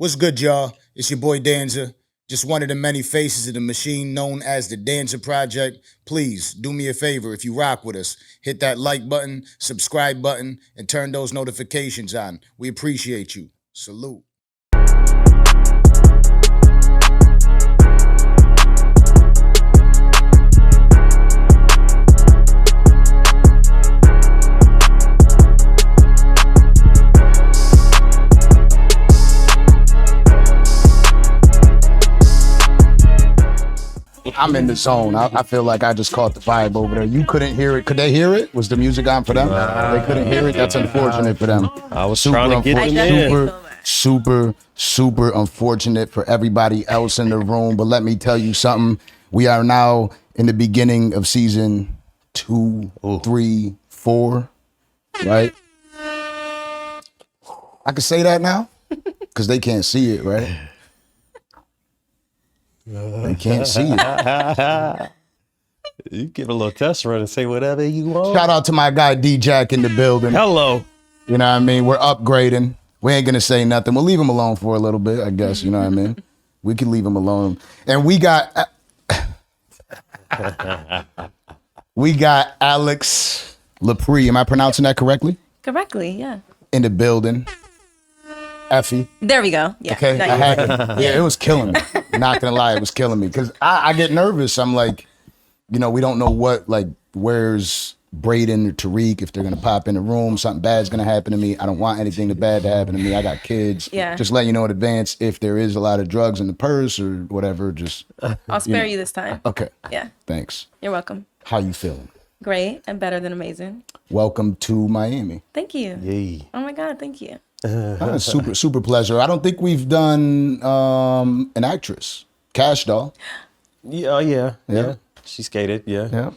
What's good, y'all? It's your boy Danza. Just one of the many faces of the machine known as the Danza Project. Please do me a favor if you rock with us. Hit that like button, subscribe button, and turn those notifications on. We appreciate you. Salute. I'm in the zone. I feel like I just caught the vibe over there. You couldn't hear it. Could they hear it? Was the music on for them? They couldn't hear it. That's unfortunate for them. I was trying to get them in. Super unfortunate for everybody else in the room. But let me tell you something. We are now in the beginning of season 2, 3, 4, right? I can say that now because they can't see it, right? They can't see it. You give a little test run and say whatever you want. Shout out to my guy D-Jack in the building. Hello. You know what I mean? We're upgrading. We ain't gonna say nothing. We'll leave him alone for a little bit, I guess. You know what I mean? We can leave him alone. And we got Alix Lapri. Am I pronouncing that correctly? Correctly, yeah. In the building. Effie. There we go. Yeah. Okay. I had it. Yeah, it was killing me. Not gonna lie, it was killing me. Cause I get nervous. I'm like, you know, we don't know where's Braden or Tariq, if they're gonna pop in the room, something bad's gonna happen to me. I don't want anything bad to happen to me. I got kids. Yeah. Just let you know in advance if there is a lot of drugs in the purse or whatever, just I'll spare you this time. Okay. Yeah. Thanks. You're welcome. How you feeling? Great and better than amazing. Welcome to Miami. Thank you. Yay. Oh my God, thank you. Super pleasure. I don't think we've done an actress. Cash Doll. Yeah, yeah. She skated, yeah. Yeah.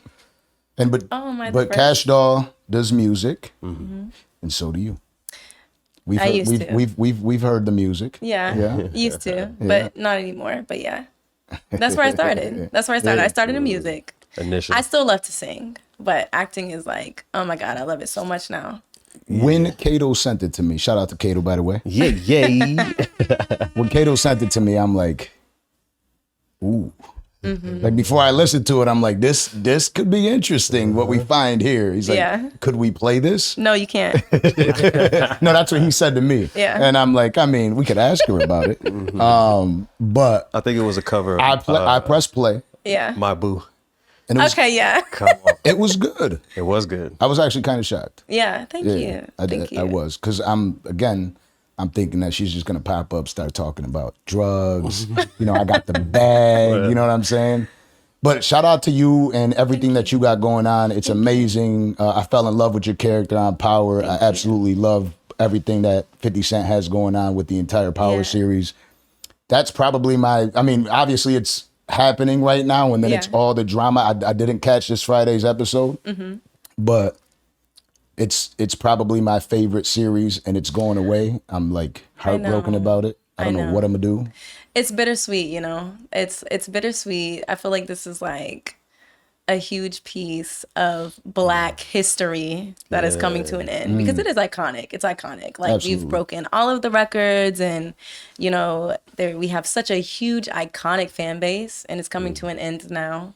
And but Cash Doll does music, and so do you. We've heard the music. Yeah. Used to, but not anymore. But yeah, that's where I started. I started in music. Initially. I still love to sing, but acting is like, oh my God, I love it so much now. When Kato sent it to me, shout out to Kato, by the way. Yay. When Kato sent it to me, I'm like, ooh. Like before I listened to it, I'm like, this could be interesting, what we find here. He's like, could we play this? No, you can't. No, that's what he said to me. Yeah. And I'm like, I mean, we could ask her about it. But I think it was a cover. I pressed play. Yeah. My Boo. And it was, yeah. Come on. It was good. It was good. I was actually kind of shocked. Yeah, thank you. I was, because I'm thinking that she's just gonna pop up, start talking about drugs. You know, I got the bag. You know what I'm saying? But shout out to you and everything that you got going on. It's amazing. I fell in love with your character on Power. I absolutely love everything that 50 Cent has going on with the entire Power series. That's probably obviously it's happening right now, and then it's all the drama. I didn't catch this Friday's episode, but it's probably my favorite series, and it's going away. I'm like heartbroken about it. I don't know what I'm gonna do. It's bittersweet, you know. It's bittersweet. I feel like this is like a huge piece of Black history that is coming to an end, because it is iconic. It's iconic. Like we've broken all of the records, and you know, we have such a huge iconic fan base, and it's coming to an end now.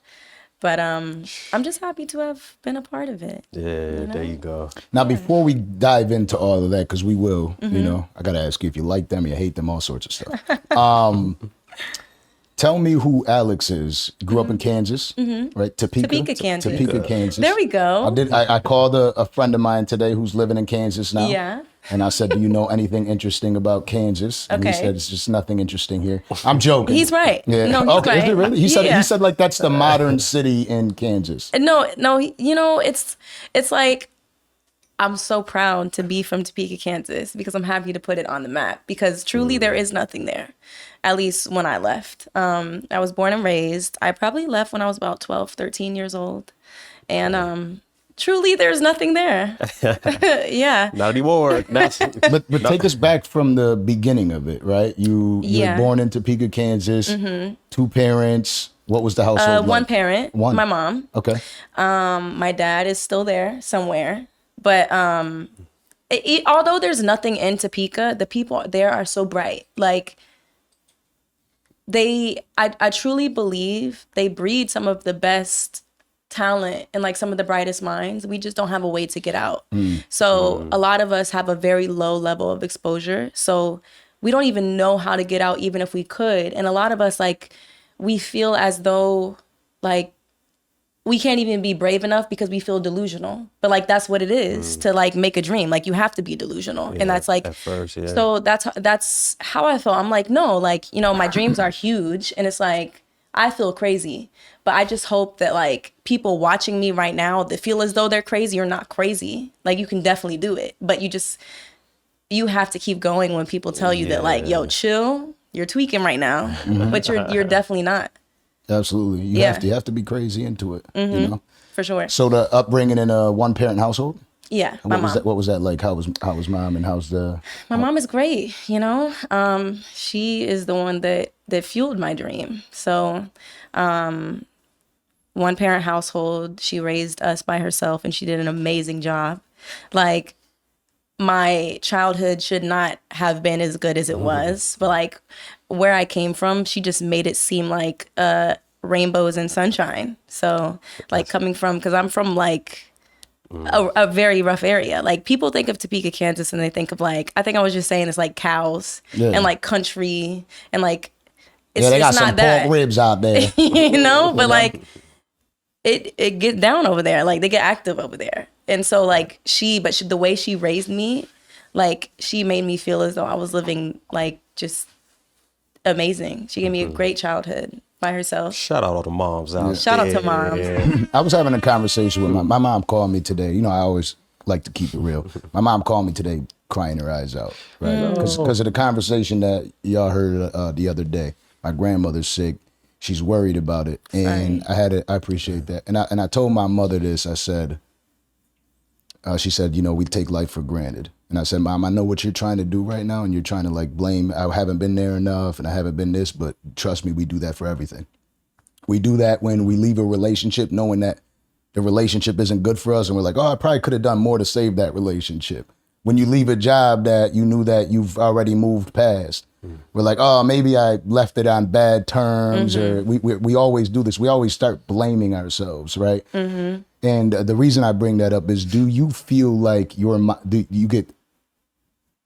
But I'm just happy to have been a part of it. Yeah, you know? There you go. Now, before we dive into all of that, because we will, you know, I gotta ask you if you like them, you hate them, all sorts of stuff. Tell me who Alix is. Grew up in Kansas, right? Topeka, Kansas. Topeka, Kansas. There we go. I called a friend of mine today who's living in Kansas now. Yeah. And I said, do you know anything interesting about Kansas? And he said, it's just nothing interesting here. I'm joking. He's right. Yeah. No, he's right. Is it really? He said like that's the modern city in Kansas. No, you know, it's like, I'm so proud to be from Topeka, Kansas, because I'm happy to put it on the map, because truly there is nothing there, at least when I left. I was born and raised. I probably left when I was about 12, 13 years old. And truly there's nothing there. Yeah. Not anymore. But take us back from the beginning of it, right? You were born in Topeka, Kansas, 2 parents. What was the household like? One parent, my mom. Okay. My dad is still there somewhere. But although there's nothing in Topeka, the people there are so bright. Like I truly believe they breed some of the best talent and like some of the brightest minds. We just don't have a way to get out. So a lot of us have a very low level of exposure. So we don't even know how to get out, even if we could. And a lot of us, like, we feel as though like we can't even be brave enough because we feel delusional. But like, that's what it is to like make a dream. Like, you have to be delusional. And that's like, at first, so that's how I felt. I'm like, no, like, you know, my dreams are huge. And it's like, I feel crazy. But I just hope that like people watching me right now that feel as though they're crazy are not crazy. Like, you can definitely do it. But you have to keep going when people tell you that like, yo, chill, you're tweaking right now. But you're definitely not. Absolutely. You have to be crazy into it, you know? For sure. So the upbringing in a one-parent household? Yeah, my mom. What was that like? How was mom, and how's the... My mom is great, you know? She is the one that fueled my dream. So, one-parent household, she raised us by herself, and she did an amazing job. Like, my childhood should not have been as good as it was, but like where I came from, she just made it seem like rainbows and sunshine. So like coming from, because I'm from like a very rough area. Like, people think of Topeka, Kansas, and they think of like, I think I was just saying it's like cows and like country and like they got some pork ribs out there, you know. But like it gets down over there. Like, they get active over there. And so like the way she raised me, like, she made me feel as though I was living like just amazing. She gave me a great childhood by herself. Shout out all the moms out there. Shout out to moms. Yeah. I was having a conversation with my mom called me today. You know, I always like to keep it real. My mom called me today crying her eyes out, right? Because of the conversation that y'all heard the other day. My grandmother's sick. She's worried about it. And I appreciate that. And I told my mother this. I said, she said, you know, we take life for granted. And I said, Mom, I know what you're trying to do right now, and you're trying to like blame, I haven't been there enough and I haven't been this, but trust me, we do that for everything. We do that when we leave a relationship knowing that the relationship isn't good for us, and we're like, oh, I probably could have done more to save that relationship. When you leave a job that you knew that you've already moved past, we're like, oh, maybe I left it on bad terms, or we always do this. We always start blaming ourselves, right? And the reason I bring that up is, do you feel like do you get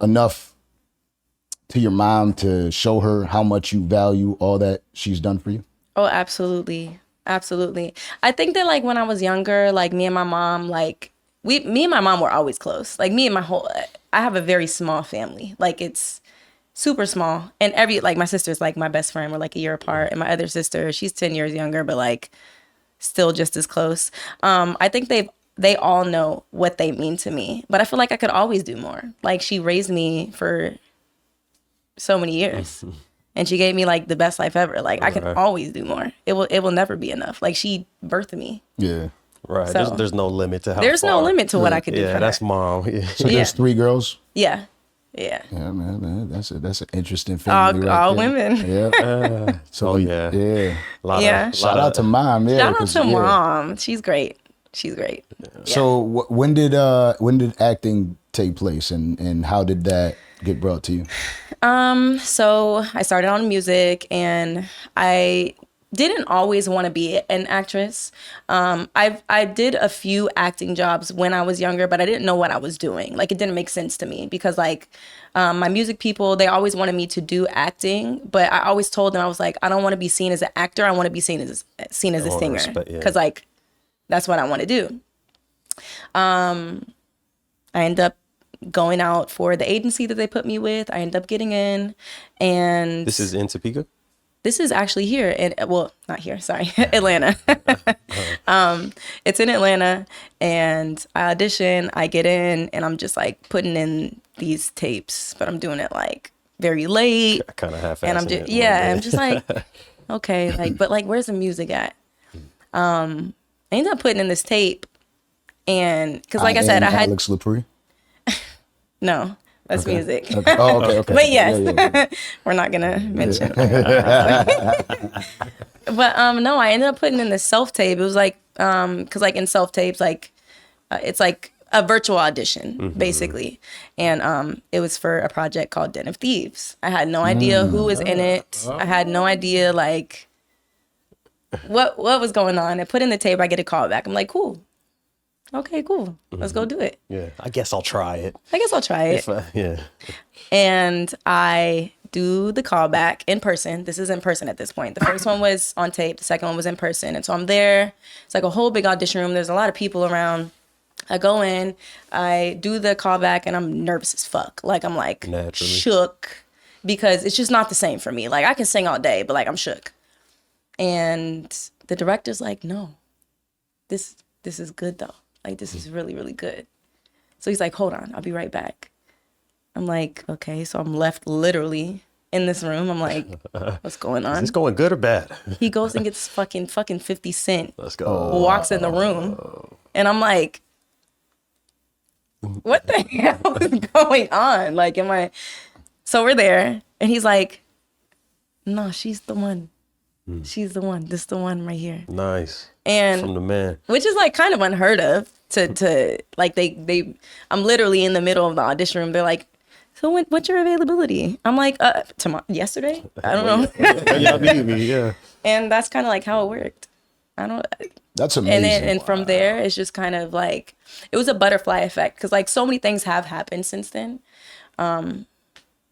enough to your mom to show her how much you value all that she's done for you? Oh, absolutely. Absolutely. I think that like when I was younger, like me and my mom, like me and my mom were always close. Like me and I have a very small family. Like, it's super small. And like my sister's like my best friend. We're like a year apart. And my other sister, she's 10 years younger, but like still just as close. I think they all know what they mean to me, but I feel like I could always do more. Like, she raised me for so many years and she gave me like the best life ever. Like, I can always do more. It will never be enough. Like, she birthed me. Yeah. Right. So, there's no limit to how there's far. no limit to what I could do. Yeah, for that's her. mom. Yeah. So there's 3 girls? Yeah. Yeah. Yeah, man, that's an interesting family. All women. Yeah. So yeah. Shout out to mom. Yeah. Shout out to mom. She's great. She's great. Yeah. So when did acting take place, and how did that get brought to you? So I started on music, and I didn't always want to be an actress. I did a few acting jobs when I was younger, but I didn't know what I was doing. Like, it didn't make sense to me because like my music people, they always wanted me to do acting, but I always told them, I was like, I don't want to be seen as an actor. I want to be seen as a singer, because like that's what I want to do. I end up going out for the agency that they put me with. I end up getting in, and this is in Topeka? This is actually here in, well, not here, sorry, Atlanta. It's in Atlanta, and I audition, I get in, and I'm just like putting in these tapes, but I'm doing it like very late. Kind of half-assed. And I'm just, I'm just like, okay, like, but like, where's the music at? I ended up putting in this tape, and because like I said, I had Alix Lapri. No. That's music. Okay. Oh, okay. But yes, we're not gonna mention. But no, I ended up putting in this self tape. It was like, cause like in self tapes, like it's like a virtual audition, basically. And it was for a project called Den of Thieves. I had no idea who was in it. I had no idea, like, what was going on. I put in the tape, I get a call back. I'm like, cool. Okay, cool. Let's go do it. Yeah, I guess I'll try it. Yeah. And I do the callback in person. This is in person at this point. The first one was on tape. The second one was in person. And so I'm there. It's like a whole big audition room. There's a lot of people around. I go in, I do the callback, and I'm nervous as fuck. Like, I'm like shook because it's just not the same for me. Like, I can sing all day, but like, I'm shook. And the director's like, no, this is good though. Like, this is really, really good. So he's like, hold on, I'll be right back. I'm like, okay. So I'm left literally in this room. I'm like, what's going on? Is this going good or bad? He goes and gets fucking 50 Cent. Let's go. Walks in the room. And I'm like, what the hell is going on? Like, so we're there. And he's like, no, she's the one. She's the one. This is the one right here. Nice. And from the man. Which is like kind of unheard of to like I'm literally in the middle of the audition room. They're like, so what's your availability? I'm like, yesterday? I don't know. Y'all need me, yeah. And that's kind of like how it worked. That's amazing. And from there, it's just kind of like, it was a butterfly effect because like so many things have happened since then.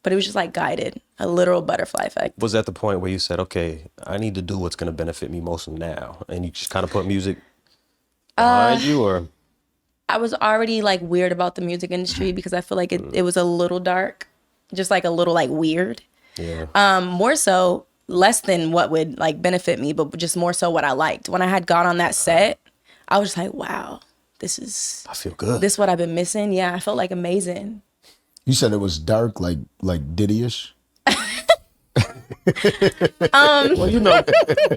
But it was just like guided, a literal butterfly effect. Was that the point where you said, okay, I need to do what's going to benefit me most now? And you just kind of put music behind you, or? I was already like weird about the music industry because I feel like it was a little dark, just like a little like weird. Yeah. More so, less than what would like benefit me, but just more so what I liked. When I had got on that set, I was just like, wow, I feel good. This is what I've been missing. Yeah, I felt like amazing. You said it was dark, like Diddy-ish? Well, you know,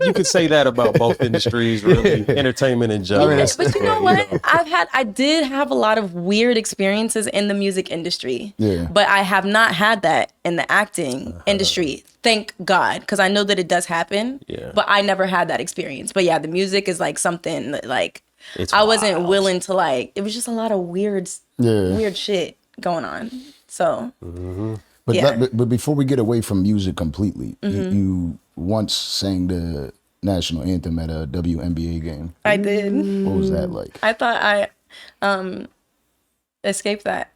you could say that about both industries, really, entertainment in general. I mean, but you know what? I did have a lot of weird experiences in the music industry. Yeah. But I have not had that in the acting industry. Thank God, because I know that it does happen. Yeah. But I never had that experience. But yeah, the music is like something that like It's I wasn't wild. willing to like. It was just a lot of weird shit going on. So. Mm-hmm. But, yeah. but before we get away from music completely, you once sang the national anthem at a WNBA game. I did. What was that like? I thought I escaped that.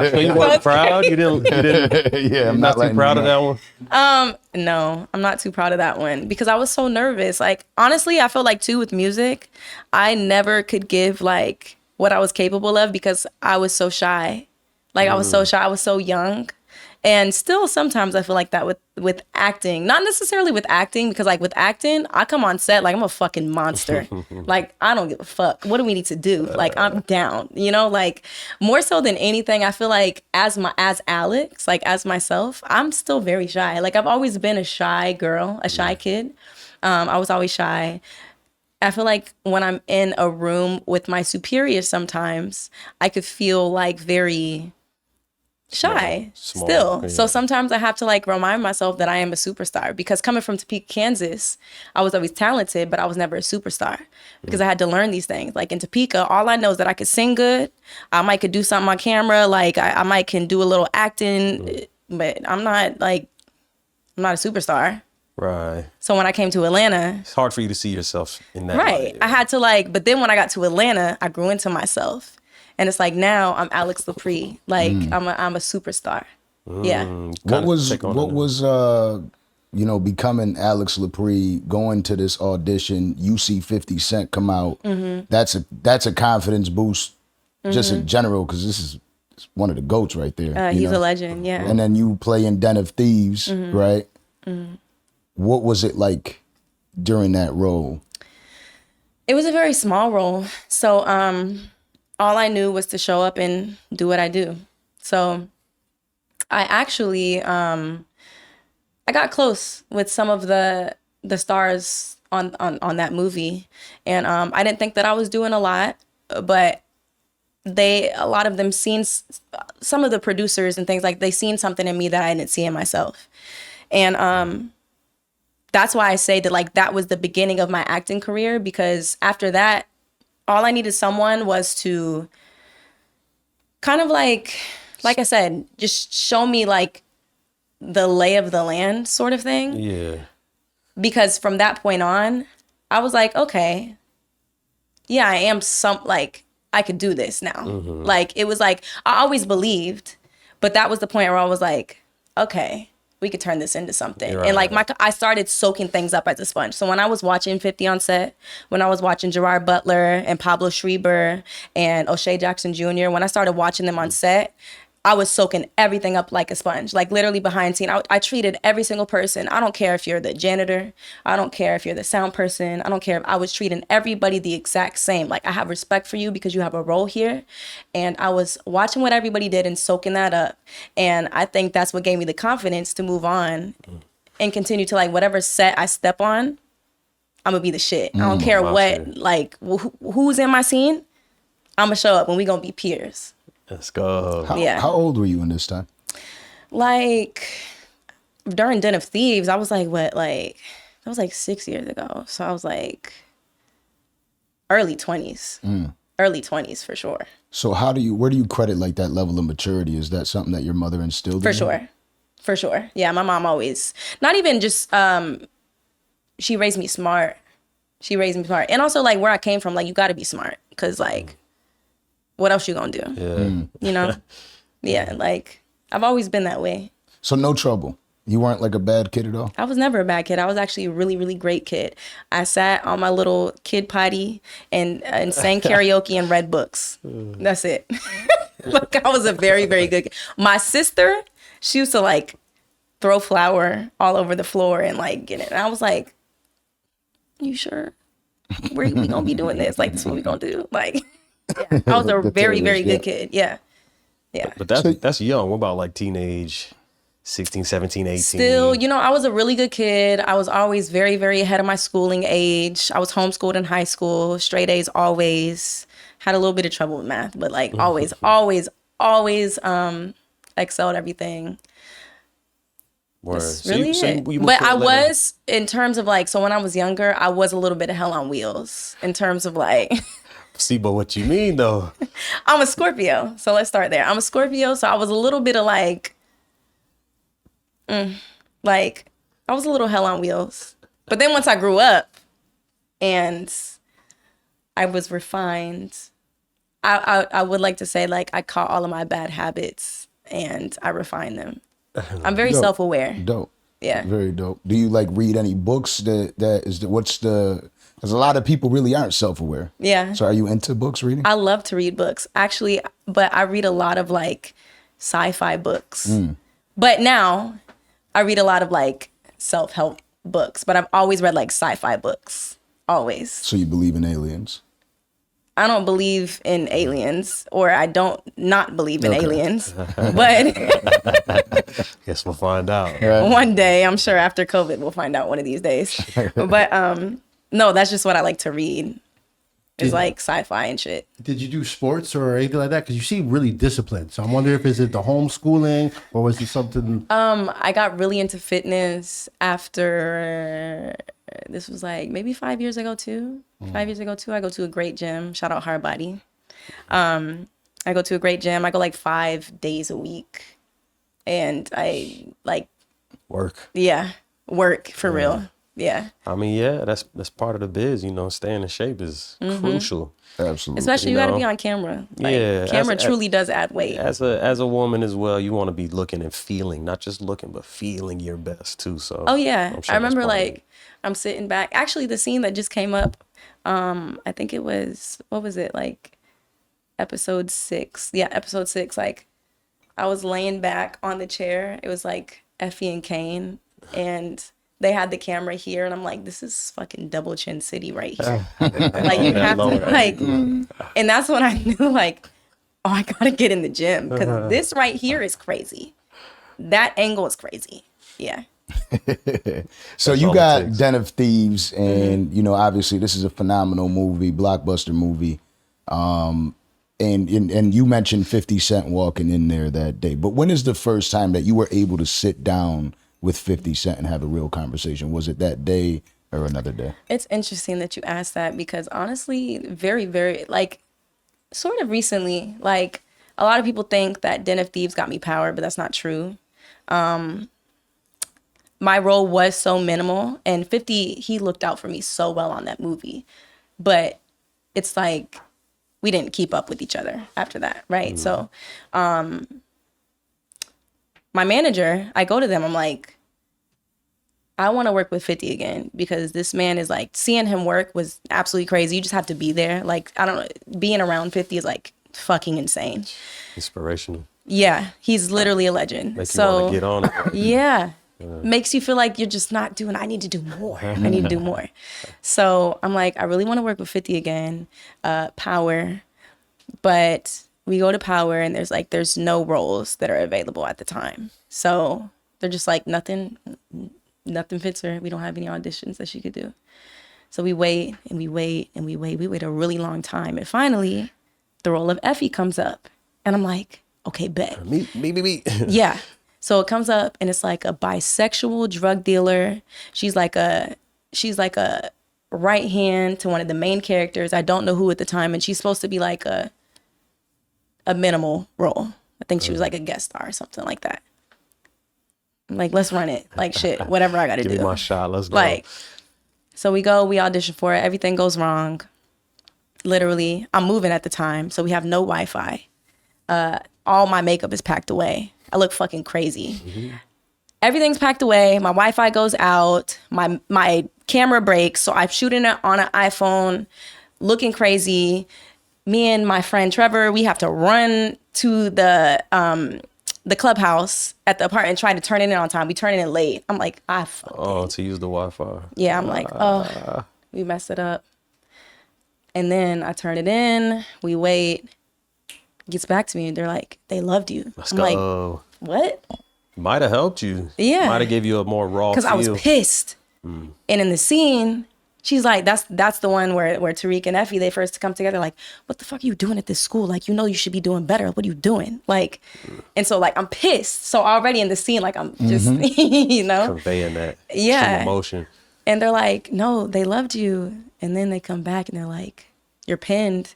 So you weren't proud? You didn't Yeah, I'm not too proud of that one? No, I'm not too proud of that one because I was so nervous. Like, honestly, I feel like too with music, I never could give like what I was capable of because I was so shy. Like, I was so shy. I was so young. And still sometimes I feel like that with acting. Not necessarily with acting, because like with acting, I come on set like I'm a fucking monster. Like, I don't give a fuck. What do we need to do? Like, I'm down. You know, like more so than anything, I feel like as Alix, like as myself, I'm still very shy. Like, I've always been a shy girl, a shy kid. I was always shy. I feel like when I'm in a room with my superiors sometimes, I could feel like very shy Small, still. yeah. So sometimes I have to like remind myself that I am a superstar because coming from Topeka, Kansas, I was always talented, but I was never a superstar because I had to learn these things. Like in Topeka, all I know is that I could sing good. I might could do something on camera. Like I might can do a little acting, but I'm not a superstar. Right. So when I came to Atlanta, It's hard for you to see yourself in that right, light. I had to like, but then when I got to Atlanta, I grew into myself. And it's like now I'm Alix Lapri. Like I'm a superstar. Yeah. What was becoming Alix Lapri, going to this audition, you see 50 Cent come out. That's a confidence boost just in general, because this is one of the GOATs right there. He's a legend, yeah. And then you play in Den of Thieves, right? What was it like during that role? It was a very small role. So all I knew was to show up and do what I do. So I actually, I got close with some of the stars on that movie. And I didn't think that I was doing a lot, but a lot of them some of the producers and things like, they seen something in me that I didn't see in myself. And that's why I say that like that was the beginning of my acting career, because after that, all I needed someone was to kind of like I said, just show me like the lay of the land sort of thing. Yeah. Because from that point on, I was like, okay, yeah, I am I could do this now. Mm-hmm. Like, it was like, I always believed, but that was the point where I was like, okay, we could turn this into something. Right. And like I started soaking things up as a sponge. So when I was watching 50 on set, when I was watching Gerard Butler and Pablo Schreiber and O'Shea Jackson Jr., when I started watching them on set, I was soaking everything up like a sponge, like literally behind scene. I treated every single person. I don't care if you're the janitor. I don't care if you're the sound person. I don't care. I was treating everybody the exact same. Like, I have respect for you because you have a role here. And I was watching what everybody did and soaking that up. And I think that's what gave me the confidence to move on and continue to, like, whatever set I step on, I'm going to be the shit. I don't care what, like, who's in my scene. I'm going to show up and we going to be peers. Let's go. How old were you in this time? Like, during Den of Thieves, I was like, that was like 6 years ago. So I was like early 20s. Early 20s for sure. So where do you credit like that level of maturity? Is that something that your mother instilled in you? For sure. Yeah, my mom always, not even just, she raised me smart. And also, like, where I came from, like, you got to be smart. Because, like, what else you gonna do? Yeah. You know? Yeah, like, I've always been that way. So no trouble. You weren't like a bad kid at all? I was never a bad kid. I was actually a really, really great kid. I sat on my little kid potty and sang karaoke and read books. That's it. Like, I was a very, very good kid. My sister, she used to, like, throw flour all over the floor and, like, get it. And I was like, you sure? We gonna be doing this? Like, this is what we gonna do? Like... Yeah, I was a very, very good kid. Yeah. Yeah. But that's young. What about like teenage, 16, 17, 18? Still, you know, I was a really good kid. I was always very, very ahead of my schooling age. I was homeschooled in high school, straight A's always. Had a little bit of trouble with math, but like always excelled everything. Word. Really but I was, in terms of like, so when I was younger, I was a little bit of hell on wheels in terms of like... See, but what you mean though? I'm a Scorpio, so let's start there. I'm a Scorpio, so I was a little bit of like I was a little hell on wheels. But then once I grew up and I was refined, I would like to say, like, I caught all of my bad habits and I refined them. I'm very self-aware. Dope. Yeah. Very dope. Do you like read any books because a lot of people really aren't self-aware. Yeah. So are you into books reading? I love to read books, actually, but I read a lot of like sci-fi books. But now I read a lot of like self-help books, but I've always read like sci-fi books. Always. So you believe in aliens? I don't believe in aliens, or I don't not believe in aliens, but guess we'll find out. One day, I'm sure after COVID, we'll find out one of these days. But no, that's just what I like to read. It's like sci-fi and shit. Did you do sports or anything like that? Because you seem really disciplined. So I'm wondering if is it the homeschooling or was it something? I got really into fitness after, this was like maybe 5 years ago too. 5 years ago too. I go to a great gym. Shout out Hard Body. I go to a great gym. I go like 5 days a week. And I like... Work. Yeah. Work for real. Yeah. I mean, yeah, that's part of the biz, you know, staying in shape is crucial. Absolutely. Especially you got to be on camera. Like, yeah. Camera truly does add weight. As a woman as well, you want to be looking and feeling, not just looking, but feeling your best too. So oh yeah. Sure I remember like I'm sitting back. Actually, the scene that just came up, I think it was, what was it? Like episode 6. Yeah, episode 6. Like I was laying back on the chair. It was like Effie and Cane, and they had the camera here, and I'm like, this is fucking double chin city right here. Like you have to like, and that's when I knew like, oh, I gotta get in the gym because this right here is crazy. That angle is crazy. Yeah. So you got Den of Thieves, and you know, obviously this is a phenomenal movie, blockbuster movie. And you mentioned 50 Cent walking in there that day. But when is the first time that you were able to sit down with 50 Cent and have a real conversation? Was it that day or another day? It's interesting that you asked that because honestly, very, very, like, sort of recently, like, a lot of people think that Den of Thieves got me power, but that's not true. My role was so minimal, and 50, he looked out for me so well on that movie. But it's like, we didn't keep up with each other after that, right? So, my manager, I go to them, I'm like, I want to work with 50 again because this man is like, seeing him work was absolutely crazy. You just have to be there. Like, I don't know, being around 50 is like fucking insane. Inspirational. Yeah, he's literally a legend. Make you want to get on it. Yeah. Makes you feel like you're just not doing, I need to do more. I need to do more. So I'm like, I really want to work with 50 again, Power. But we go to Power and there's no roles that are available at the time. So they're just like, nothing fits her. We don't have any auditions that she could do. So we wait and we wait and we wait. We wait a really long time. And finally, the role of Effie comes up. And I'm like, okay, bet. Me. Yeah. So it comes up and it's like a bisexual drug dealer. She's like a right hand to one of the main characters. I don't know who at the time. And she's supposed to be like a minimal role. I think she was like a guest star or something like that. I'm like, let's run it. Like, shit, whatever I got to do. Give me my shot. Let's go. Like, so we go, we audition for it. Everything goes wrong. Literally, I'm moving at the time. So we have no Wi-Fi. All my makeup is packed away. I look fucking crazy. Mm-hmm. Everything's packed away. My Wi-Fi goes out. My camera breaks. So I'm shooting it on an iPhone, looking crazy. Me and my friend Trevor, we have to run to the clubhouse at the apartment and try to turn it in on time. We turn it in late. I'm like, I fucked it. To use the Wi-Fi. Yeah, I'm like, oh, we messed it up. And then I turn it in. We wait. Gets back to me and they're like, they loved you. Let's I'm go. like, what? Might have helped you. Yeah. Might have gave you a more raw feel. Because I was pissed. And in the scene, she's like, that's the one where Tariq and Effie, they first come together, like, what the fuck are you doing at this school? Like, you know you should be doing better. What are you doing? Like, and so like, I'm pissed. So already in the scene, like, I'm just, you know? Conveying that. Yeah. Some emotion. And they're like, no, they loved you. And then they come back and they're like, you're pinned.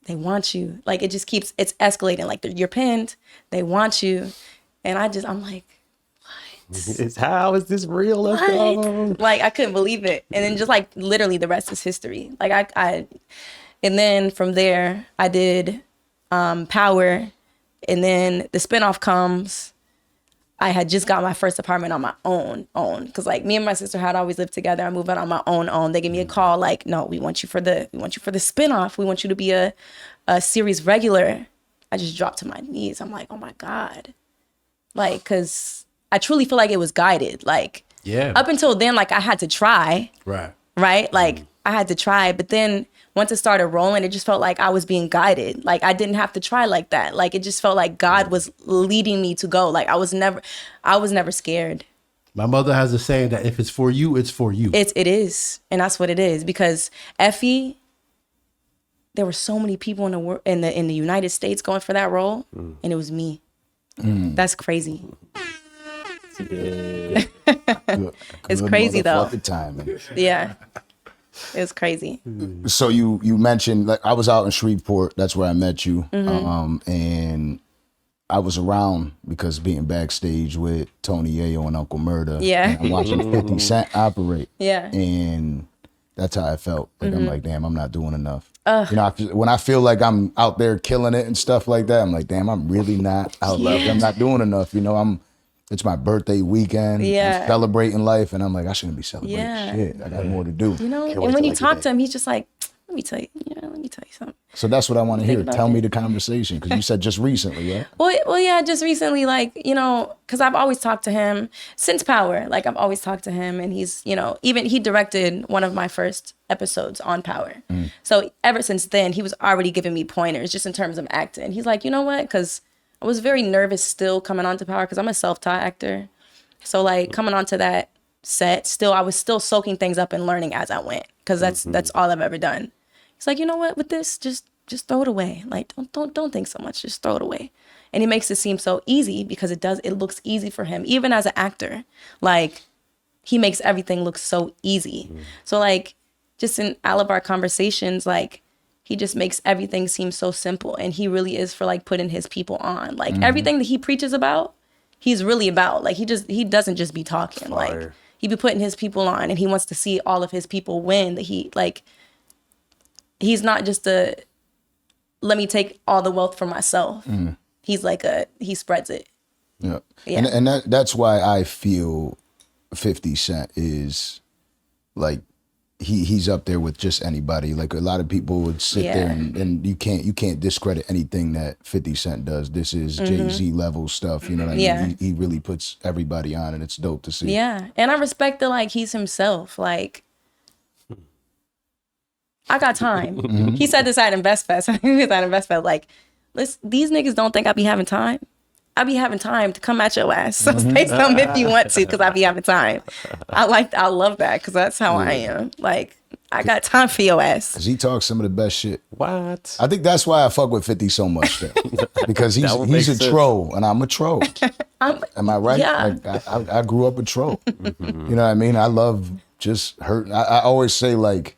They want you. Like, it just keeps, it's escalating. Like, you're pinned. They want you. And I'm like, what? How is this real? Let's go. Like, I couldn't believe it. And then just like, literally the rest is history. Like, and then from there, I did Power. And then the spinoff comes. I had just got my first apartment on my own. Cause like me and my sister had always lived together. I moved out on my own. They gave me a call like, no, we want you for the spinoff. We want you to be a series regular. I just dropped to my knees. I'm like, oh my God. Like, cause I truly feel like it was guided. Like, yeah. Up until then, like I had to try. Right? Like I had to try, but then once it started rolling, it just felt like I was being guided. Like I didn't have to try like that. Like it just felt like God was leading me to go. Like I was never scared. My mother has a saying that if it's for you, it's for you. It is. And that's what it is. Because Effie, there were so many people in the United States going for that role, and it was me. That's crazy. Yeah. It's crazy though. Timing. Yeah. It's crazy. So you mentioned, like, I was out in Shreveport. That's where I met you. And I was around because being backstage with Tony Yayo and Uncle Murda. Yeah. And I'm watching 50 Cent operate. Yeah. And that's how I felt. Like, I'm like, damn, I'm not doing enough. You know, when I feel like I'm out there killing it and stuff like that, I'm like, damn, I'm really not out there. I'm not doing enough. You know, it's my birthday weekend. Yeah. I'm celebrating life. And I'm like, I shouldn't be celebrating shit. I got more to do. You know, and when you talk to him, he's just like, let me tell you something. So that's what I want to hear. Tell me the conversation. Because you said just recently, yeah? Well, yeah, just recently, like, you know, because I've always talked to him since Power. Like, I've always talked to him. And he's, you know, even he directed one of my first episodes on Power. So ever since then, he was already giving me pointers just in terms of acting. He's like, you know what? Because I was very nervous still coming onto Power because I'm a self-taught actor. So, like, coming onto that set, I was still soaking things up and learning as I went because that's all I've ever done. He's like, you know what, with this, just throw it away. Like, don't think so much. Just throw it away. And he makes it seem so easy because it looks easy for him, even as an actor. Like, he makes everything look so easy. So like, just in all of our conversations, like, he just makes everything seem so simple. And he really is for like putting his people on. Like everything that he preaches about, he's really about. Like he doesn't just be talking. Fire. Like he be putting his people on, and he wants to see all of his people win. That he's not just let me take all the wealth for myself. He's like he spreads it. Yeah. Yeah. And that's why I feel 50 Cent is like, he's up there with just anybody. Like a lot of people would sit there and you can't discredit anything that 50 Cent does. This is Jay-Z level stuff. You know what I mean? Yeah. He really puts everybody on, and it's dope to see. Yeah. And I respect that, like, he's himself. Like, I got time. He said this at InvestFest. He was at InvestFest. Like, listen, these niggas don't think I be having time. I be having time to come at your ass. So say something if you want to, because I be having time. I love that, because that's how I am. Like, I got time for your ass. Cause he talks some of the best shit. What? I think that's why I fuck with 50 so much, though. Because he's a troll, and I'm a troll. Am I right? Yeah. Like, I grew up a troll. You know what I mean? I love just hurting. I always say, like,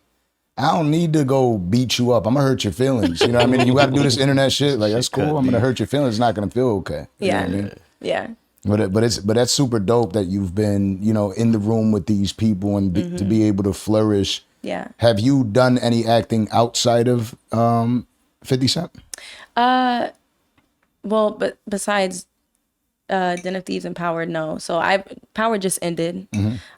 I don't need to go beat you up. I'm gonna hurt your feelings. You know what I mean? You got to do this internet shit. Like, that's cool. I'm gonna hurt your feelings. It's not gonna feel okay. You know what I mean? Yeah. But that's super dope that you've been, you know, in the room with these people and to be able to flourish. Yeah. Have you done any acting outside of 50 Cent? Well, but besides Den of Thieves and Power, no. So Power just ended.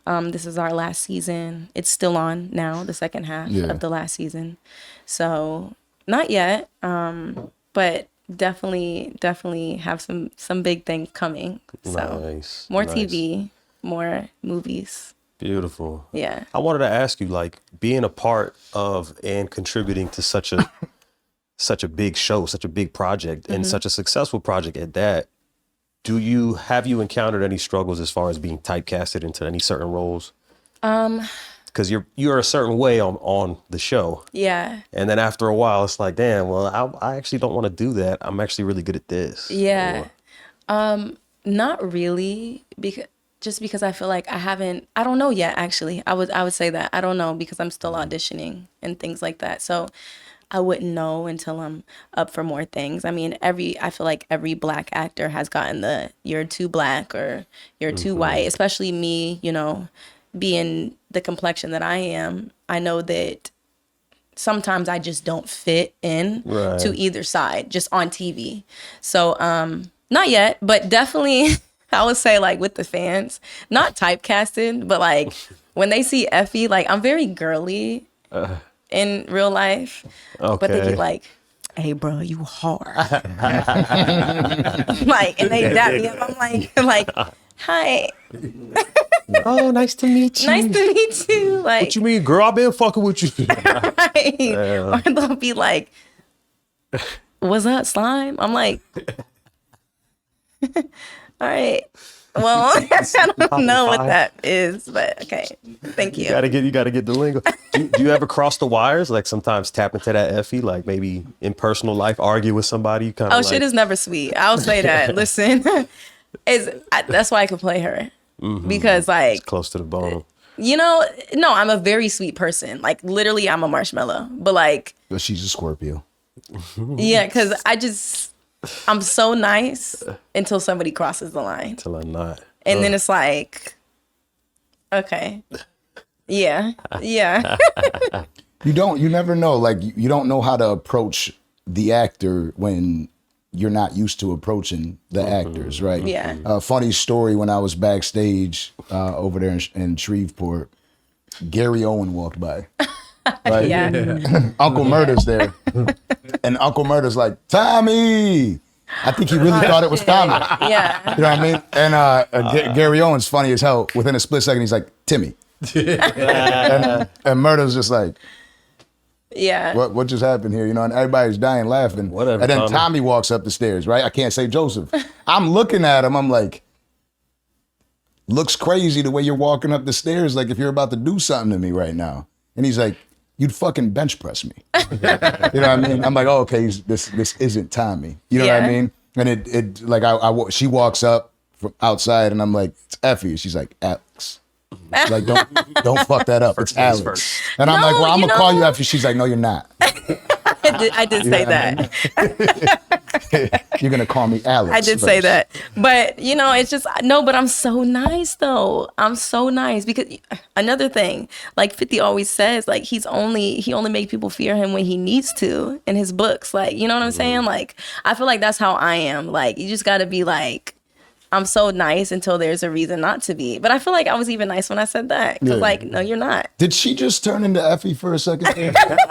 This is our last season. It's still on now, the second half of the last season. So not yet, but definitely have some big things coming. So Nice. more nice. TV, more movies. Beautiful. Yeah. I wanted to ask you, like, being a part of and contributing to such a big show, such a big project, and such a successful project at that. Have you encountered any struggles as far as being typecasted into any certain roles? Because you're a certain way on the show. Yeah. And then after a while, it's like, damn, well, I actually don't want to do that. I'm actually really good at this. Yeah. Not really, because I feel like I don't know yet, actually. I would say that. I don't know, because I'm still auditioning and things like that. So I wouldn't know until I'm up for more things. I mean, I feel like every Black actor has gotten the you're too Black or you're too white, especially me, you know, being the complexion that I am. I know that sometimes I just don't fit in to either side, just on TV. So not yet, but definitely I would say, like, with the fans, not typecasted, but like when they see Effie, like, I'm very girly in real life, but they be like, hey bro, you hard. Like, and they dap me up. I'm like, hi. Oh, nice to meet you. Nice to meet you. Like, What you mean, girl? I've been fucking with you. right. Or they'll be like, what's up, slime? I'm like, all right. Well, I don't know what that is, but okay. Thank you. You gotta get the lingo. Do you ever cross the wires? Like, sometimes tap into that Effie, like maybe in personal life, argue with somebody? Kind of. Shit is never sweet. I'll say that. Listen, that's why I can play her, because like, It's close to the bone. you know, no, I'm a very sweet person. Like, literally, I'm a marshmallow. But like, But she's a Scorpio. yeah, because I'm so nice until somebody crosses the line. Till I'm not. And then it's like, okay. Yeah. Yeah. You never know. Like, you don't know how to approach the actor when you're not used to approaching the actors, right? Yeah. Funny story, when I was backstage over there in Shreveport, Gary Owen walked by. Right? Yeah. Uncle Murder's there. And Uncle Murder's like, Tommy! I think he really thought it was Tommy. Yeah. You know what I mean? And Gary Owen's funny as hell. Within a split second, he's like, Timmy. and Murder's just like, Yeah. what just happened here? You know, and everybody's dying laughing. Whatever, And then Tommy. Tommy walks up the stairs, right? I can't say Joseph. I'm looking at him. I'm like, looks crazy the way you're walking up the stairs, like if you're about to do something to me right now. And he's like, you'd fucking bench press me. You know what I mean? I'm like, oh, okay, this isn't Tommy. You know what I Yeah. mean? And it like she walks up from outside, and I'm like, it's Effie. She's like, Alix. Like, don't fuck that up. It's Alix. first. And I'm like, No, well, I'm you gonna call know- you after. She's like, no, you're not. I did say that. You're gonna call me Alix. I did say that. But, you know, it's just, no, but I'm so nice though. I'm so nice because another thing, like 50 always says, like he only makes people fear him when he needs to in his books. Like, you know what I'm saying? Like, I feel like that's how I am. Like, you just gotta be like, I'm so nice until there's a reason not to be. But I feel like I was even nice when I said that. Because, like, no, you're not. Did she just turn into Effie for a second?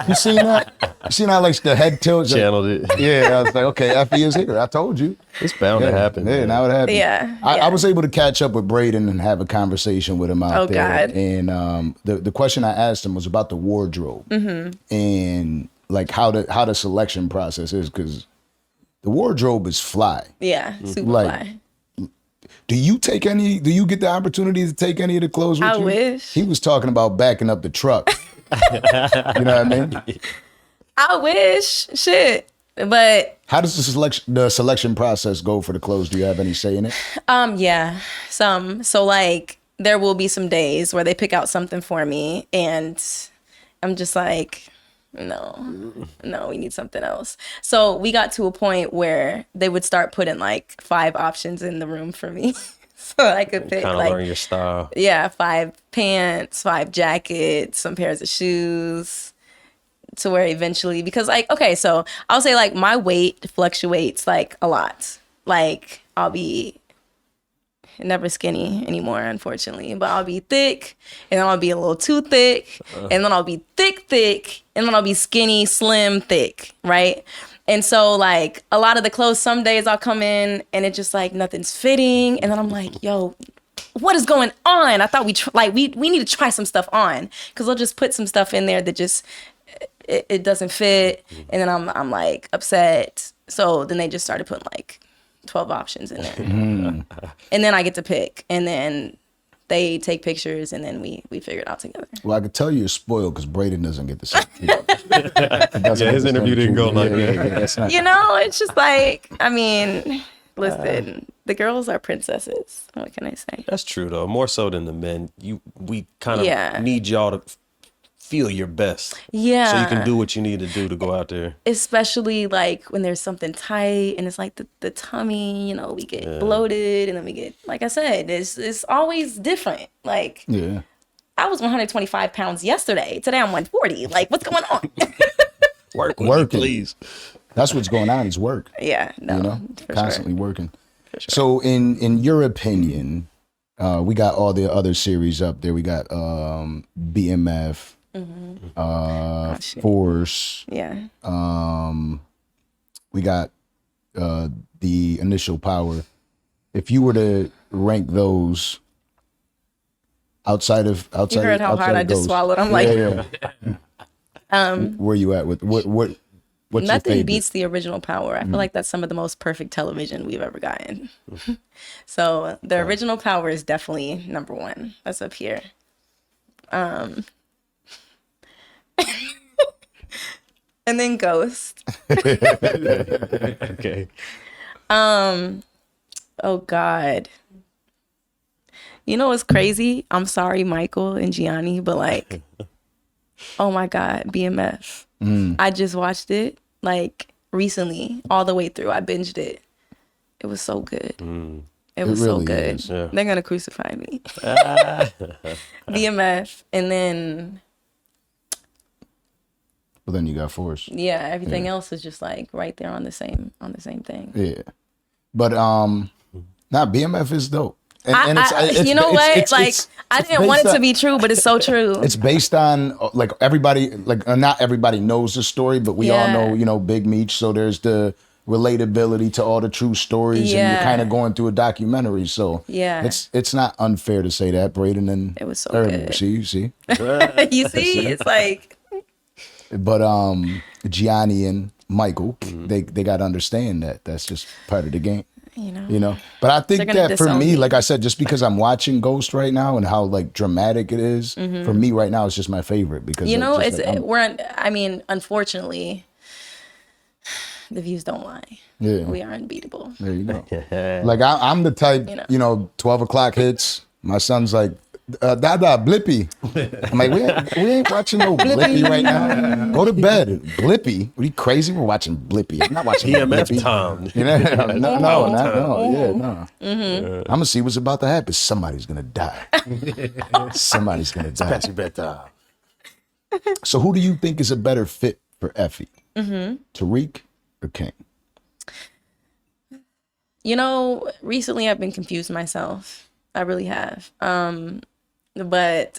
You seen that? You seen how like the head tilt? Channeled it. Yeah, I was like, okay, Effie is here. I told you. It's bound to happen. Yeah, man. now it happened. Yeah, I yeah. was able to catch up with Braden and have a conversation with him out Oh, there. God. And the question I asked him was about the wardrobe and like how the selection process is, because the wardrobe is fly. Yeah, super Like, fly. Do you get the opportunity to take any of the clothes with I you? wish. He was talking about backing up the truck. You know what I mean? I wish. Shit. But How does the selection process go for the clothes? Do you have any say in it? yeah, some. So like there will be some days where they pick out something for me and I'm just like, no, we need something else. So we got to a point where they would start putting like 5 options in the room for me. So I could pick Kind of like, learn your style. yeah, 5 pants, 5 jackets, some pairs of shoes, to where eventually, because like, okay, so I'll say like my weight fluctuates like a lot. Like I'll be never skinny anymore, unfortunately, but I'll be thick and then I'll be a little too thick and then I'll be thick and then I'll be skinny, slim, thick, right? And so like a lot of the clothes, some days I'll come in and it's just like nothing's fitting and then I'm like, yo, what is going on? I thought we need to try some stuff on, because they'll just put some stuff in there that just it doesn't fit, and then I'm like upset. So then they just started putting like 12 options in there. And then I get to pick, and then they take pictures, and then we figure it out together. Well, I could tell you're spoiled because Braden doesn't get the same treatment. Yeah, his interview didn't go like that. That's not, You know, it's just like, I mean, listen, the girls are princesses. What can I say? That's true though. More so than the men. We kind of Yeah. need y'all to feel your best. Yeah. So you can do what you need to do to go out there. Especially like when there's something tight and it's like the tummy, you know, we get bloated and then we get, like I said, it's always different. Like yeah. I was 125 pounds yesterday. Today I'm 140. Like, what's going on? Work with Working. me, please. That's what's going on is work. Yeah, no, You know, for constantly sure. working. So in your opinion, we got all the other series up there. We got BMF, shit. Force. Yeah. We got the Initial Power. If you were to rank those outside of You heard how hard I just swallowed. I'm like, where you at with what's your nothing favorite? beats the original Power. I feel like that's some of the most perfect television we've ever gotten. So the original Power is definitely number 1. That's up here. And then Ghost. Okay. Oh God. You know what's crazy? I'm sorry, Michael and Gianni, but like, oh my God, BMF. I just watched it like recently, all the way through. I binged it. It was so good. It was so really good. is, yeah. They're gonna crucify me. BMF, and then Well, then you got Force. yeah, everything else is just like right there on the same thing. Yeah, but BMF is dope. And, You know what? Like, I didn't want it to be true, but it's so true. It's based on like everybody, like not everybody knows the story, but we all Yeah. know, you know, Big Meech. So there's the relatability to all the true stories, and Yeah. you're kind of going through a documentary. So Yeah. it's not unfair to say that, Braden and It was so everyone. good. See, you see, You see, it's like, but Gianni and Michael, they got to understand that that's just part of the game. You know, but I think They're gonna that for disown me, me. like I said, just because I'm watching Ghost right now and how like dramatic it is, for me right now, it's just my favorite because you know, just, it's like, I mean, unfortunately, the views don't lie. Yeah. We are unbeatable. there you go. Like I'm the type, You know. you know, 12 o'clock hits. My son's like Dada, Blippy. I'm like, we ain't watching no Blippy right now. Go to bed. Blippy? Are you crazy? We're watching Blippy. I'm not watching EMF Blippy. Tom. You know? No. I'm gonna see what's about to happen. Somebody's gonna die. Somebody's gonna die. Past your bedtime. So who do you think is a better fit for Effie? Tariq or Cane? You know, recently I've been confused myself. I really have. But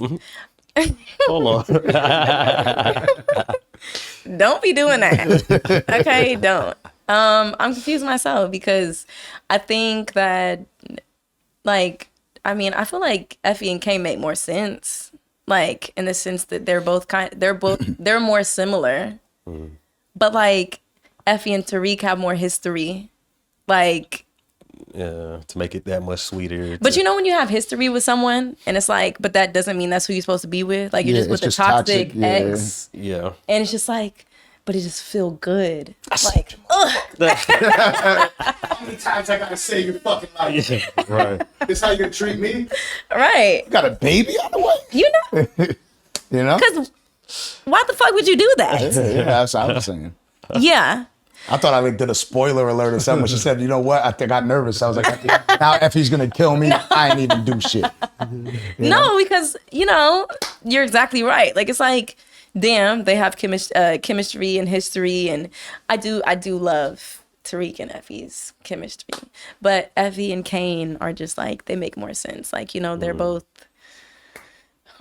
Hold on. don't be doing that. Okay, don't. I'm confused myself because I think that, like, I mean, I feel like Effie and Kane make more sense, like in the sense that they're more similar. But like Effie and Tariq have more history, like. Yeah, to make it that much sweeter. But you know when you have history with someone and it's like, but that doesn't mean that's who you're supposed to be with. Like you're just with a toxic ex. Yeah. And it's just like, but it just feel good. Like, ugh. How many times I gotta say your fucking life? Yeah, right. This how you gonna treat me? Right. You got a baby on the way? You know? You know? Because why the fuck would you do that? Yeah, that's what I was saying. Yeah. I thought I like did a spoiler alert or something when she said, you know what? I got nervous. I was like, now Effie's gonna kill me. I ain't even do shit. No, because, you know, you're exactly right. Like, it's like, damn, they have chemistry and history. And I do love Tariq and Effie's chemistry. But Effie and Kane are just like, they make more sense. Like, you know, they're both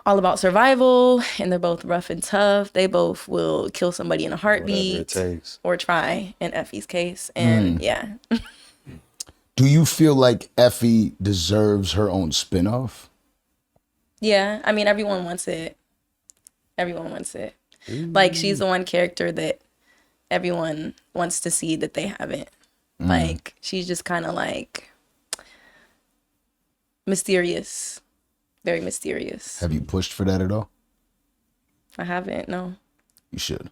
all about survival and they're both rough and tough. They both will kill somebody in a heartbeat or try in Effie's case. And yeah. Do you feel like Effie deserves her own spinoff? Yeah. I mean, everyone wants it. Everyone wants it. Like, she's the one character that everyone wants to see that they haven't. Like, she's just kind of like mysterious. Very mysterious. Have you pushed for that at all? I haven't, no. You should.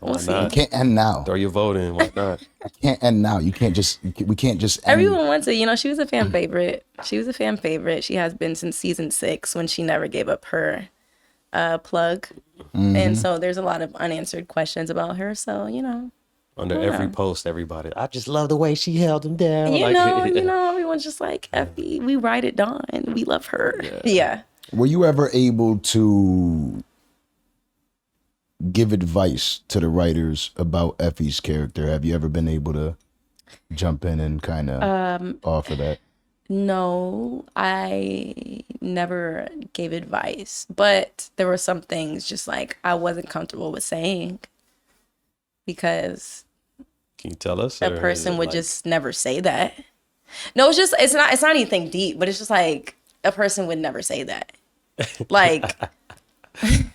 We'll see. You can't end now. Throw your vote in. Why not? You can't end now. We can't just end. Everyone wants it. You know, she was a fan favorite. She was a fan favorite. She has been since season 6 when she never gave up her plug. And so there's a lot of unanswered questions about her. So, you know. Under every post, everybody, I just love the way she held him down. You know, everyone's just like, Effie, we ride it on. We love her. Yeah. Were you ever able to give advice to the writers about Effie's character? Have you ever been able to jump in and kind of offer that? No, I never gave advice, but there were some things just like I wasn't comfortable with saying because can you tell us? A person would just never say that. No, it's not anything deep, but it's just like a person would never say that. Like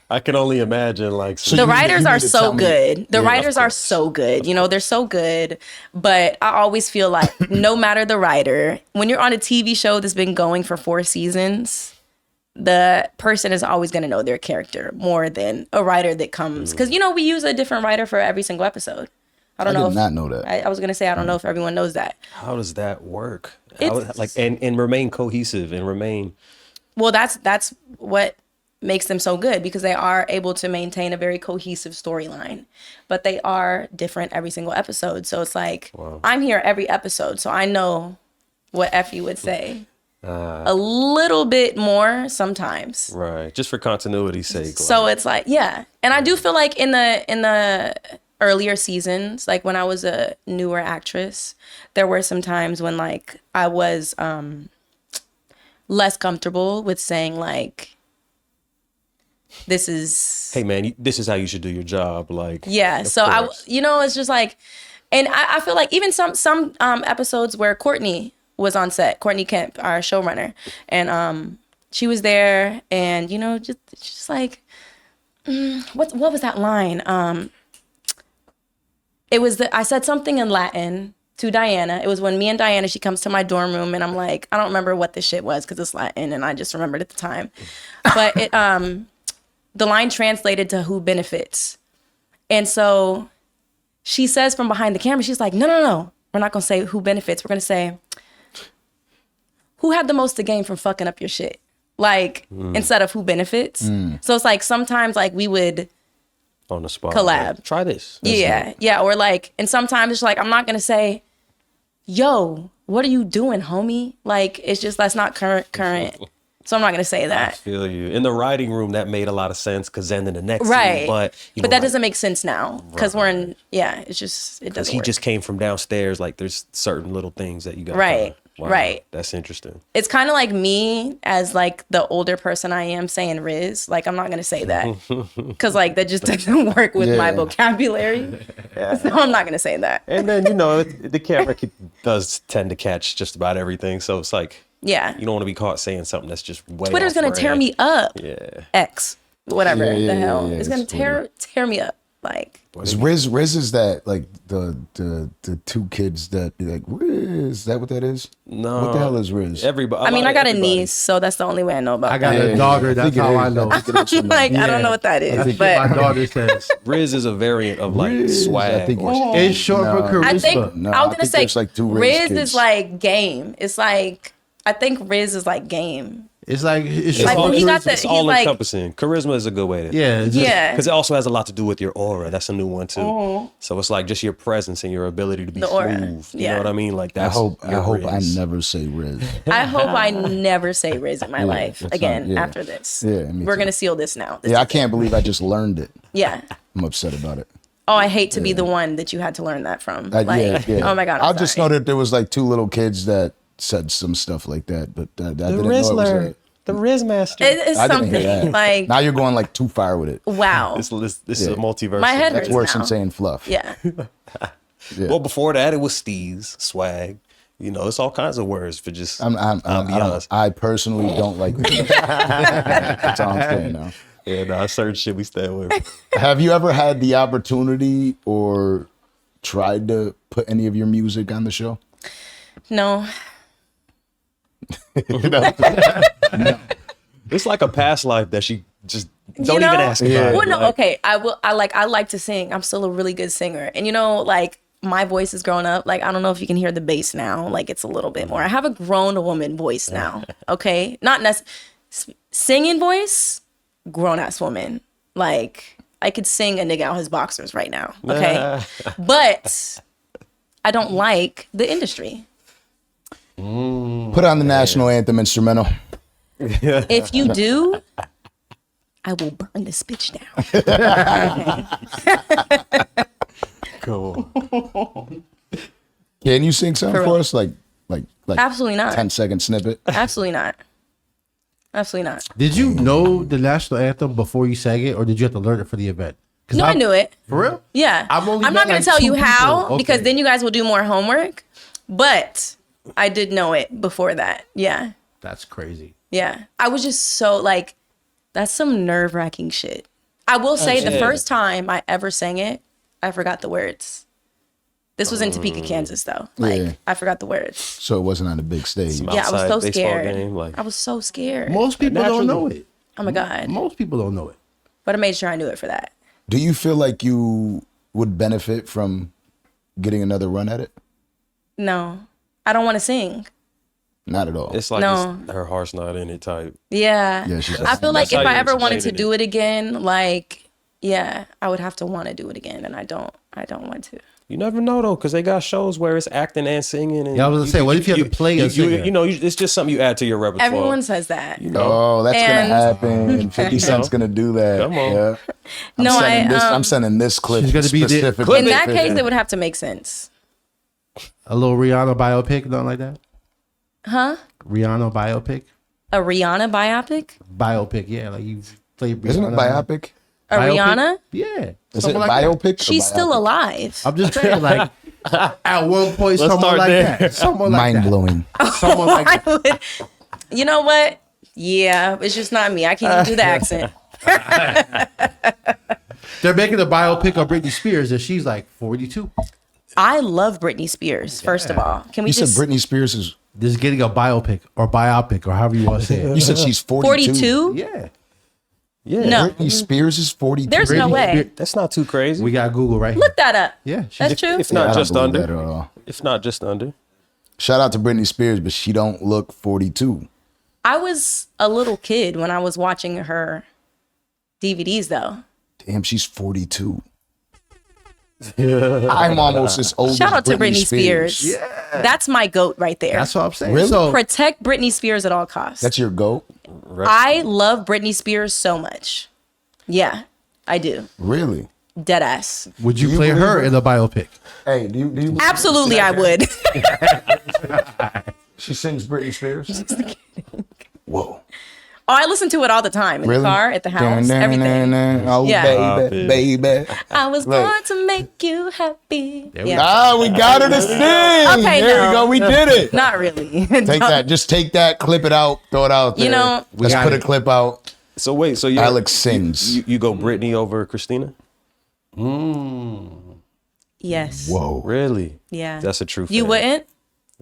I can only imagine like the writers are so good. The writers are so good. You know, they're so good. But I always feel like no matter the writer, when you're on a TV show that's been going for 4 seasons, the person is always going to know their character more than a writer that comes. Because, you know, we use a different writer for every single episode. I did not know that. I was going to say, I don't know if everyone knows that. How does that work? And remain cohesive and remain. Well, that's what makes them so good because they are able to maintain a very cohesive storyline, but they are different every single episode. So it's like, I'm here every episode, so I know what Effie would say. A little bit more sometimes. Right. Just for continuity's sake. So it's like, yeah. And I do feel like in the earlier seasons, like when I was a newer actress, there were some times when like I was less comfortable with saying like, this is, hey man, this is how you should do your job. Like, yeah. So it's just like, and I feel like even some episodes where Courtney was on set, Courtney Kemp, our showrunner, and she was there, and you know, just like, what was that line? It was I said something in Latin to Diana. It was when me and Diana, she comes to my dorm room, and I'm like, I don't remember what this shit was because it's Latin, and I just remembered at the time, but it the line translated to who benefits. And so she says from behind the camera, she's like, no. We're not going to say who benefits. We're going to say, who had the most to gain from fucking up your shit? like instead of who benefits. So it's like sometimes like we would On the spot. collab. Like, try this. Yeah, or like, and sometimes it's like I'm not gonna say, "Yo, what are you doing, homie?" Like it's just that's not current. So I'm not gonna say I that. feel you. In the writing room, that made a lot of sense because then in the next Right. scene, but that doesn't make sense now because we're in. Yeah, it's just it doesn't. he work. just came from downstairs. Like there's certain little things that you got. Right. Right. That's interesting. It's kind of like me as like the older person I am saying Rizz. Like I'm not gonna say that because like that just doesn't work with my vocabulary. So I'm not gonna say that. And then the camera does tend to catch just about everything. So it's like Yeah. you don't want to be caught saying something that's just way Twitter's off gonna brand. tear me up. Yeah. X, whatever the hell. It's gonna it's tear me up. Like Rizz is that like the two kids that be like Rizz? Is that what that is? No. What the hell is Rizz? Everybody. I mean, I got a niece, so that's the only way I know about I got that. a daughter. That's how I know. Like I don't know what that is, My but daughter says Rizz is a variant of like Rizz, swag. I think or- it's short for charisma. I think No, I was I gonna think say there's, like, two Rizz Rizz kids. is like game. It's like I think Rizz is like game. It's like it's Like, short when he for got charisma. the- It's he's all like- encompassing. Charisma is a good way to. Yeah, it's just- Yeah. Because it also has a lot to do with your aura. That's a new one too. So it's like just your presence and your ability to be The aura. smooth. You Yeah. know what I mean? Like I that's. hope your I Rizz. never say Rizz. I hope I never say Rizz in my life again yeah. after this. Yeah, me We're too. gonna seal this now. This Yeah, I is it. can't believe I just learned it. Yeah. I'm upset about it. Oh, I hate to be the one that you had to learn that from. Yeah, Like, yeah. oh my God. I just know that there was like two little kids that said some stuff like that, but I didn't know it was a, The Rizz master. It's I didn't hear something that. like Now you're going like too far with it. wow. This is a multiverse. My head That's hurts worse now. than saying fluff. Yeah. Well, before that, it was steez, swag. It's all kinds of words for just. I personally don't like it. That's all I'm saying now. Yeah, certain shit we stay away from. Have you ever had the opportunity or tried to put any of your music on the show? No. It's like a past life that she just don't You know? even ask about. Yeah. it. Well, no, Like, okay. I like to sing. I'm still a really good singer. And like my voice is growing up. Like I don't know if you can hear the bass now. Like it's a little bit more. I have a grown woman voice now. Okay? Not singing voice, grown ass woman. Like I could sing a nigga out his boxers right now. Okay? But I don't like the industry. Put on the National Anthem instrumental. If you do, I will burn this bitch down. cool. Can you sing something For for real. us? Like Absolutely not. 10-second snippet? Absolutely not. Absolutely not. Did you know the national anthem before you sang it, or did you have to learn it for the event? No, I knew it. For real? Yeah. I've only I'm met, not going like, to tell two you how people. because Okay. then you guys will do more homework. But I did know it before that. Yeah. That's crazy. Yeah. I was just so like, that's some nerve wracking shit. I will say the first time I ever sang it, I forgot the words. This was in Topeka, Kansas, though. Like, Yeah. I forgot the words. So it wasn't on a big stage. Yeah, I was Outside so baseball scared. game, like- I was so scared. Most people don't know it. Oh my God. Most people don't know it. But I made sure I knew it for that. Do you feel like you would benefit from getting another run at it? No, I don't want to sing. Not at all. It's like No. her heart's not in it type. Yeah. Yeah, she's I feel like That's if how I you ever wanted to explained do it again, like, yeah, I would have to want to do it again. And I don't want to. You never know though, because they got shows where it's acting and singing. And Yeah, I was gonna say, what if you have to play a singer? It's just something you add to your repertoire. Everyone says that. Oh, that's And- gonna happen. 50 Cent's gonna do that. Come on. Yeah. No, I'm sending this clip She's gonna be the- specifically. in that case, it would have to make sense. A little Rihanna biopic, nothing like that? Huh? Rihanna biopic? A Rihanna biopic? Biopic, yeah. Like you play Rihanna. Isn't it biopic? A Rihanna? Yeah. Is it something like biopic? or She's still biopic? alive. I'm just saying, like, at one point, Let's someone start like there. that. Someone like Mind that. blowing. Someone like that. You know what? Yeah, it's just not me. I can't even do the accent. They're making a biopic of Britney Spears, and she's like 42. I love Britney Spears, first of all. Can we You said just... Britney Spears is. Just getting a biopic or however you want to say You it. said she's 42. 42? Yeah. Yeah. No. Britney Spears is 42. There's no Britney way. Spears- That's not too crazy. We got Google right here. Look that up. Yeah. That's true. If Yeah, I not don't just believe under. that at all. If not just under. Shout out to Britney Spears, but she don't look 42. I was a little kid when I was watching her DVDs, though. Damn, she's 42. I'm almost as old Shout as out to Britney Spears. Yeah. That's my GOAT right there. That's what I'm saying. Really? So Protect Britney Spears at all costs. That's your GOAT? I love Britney Spears so much. Yeah, I do. Really? Dead ass. would you Do you play believe her it? in the biopic? Hey, do you Absolutely, I would. She sings Britney Spears? Whoa. Oh, I listen to it all the time in Really? the car, at the house, everything. Oh, Yeah. baby. I was Look. born to make you happy. we Yeah. Ah, we got her to sing. Okay, there no. we go. We did it. Not really. Take that. Just take that. Clip it out. Throw it out there. You know- let's got put a it. clip out. So wait, so you Alix sings. You go Britney over Christina? Yes. Whoa. Really? Yeah. That's a true You fan. wouldn't?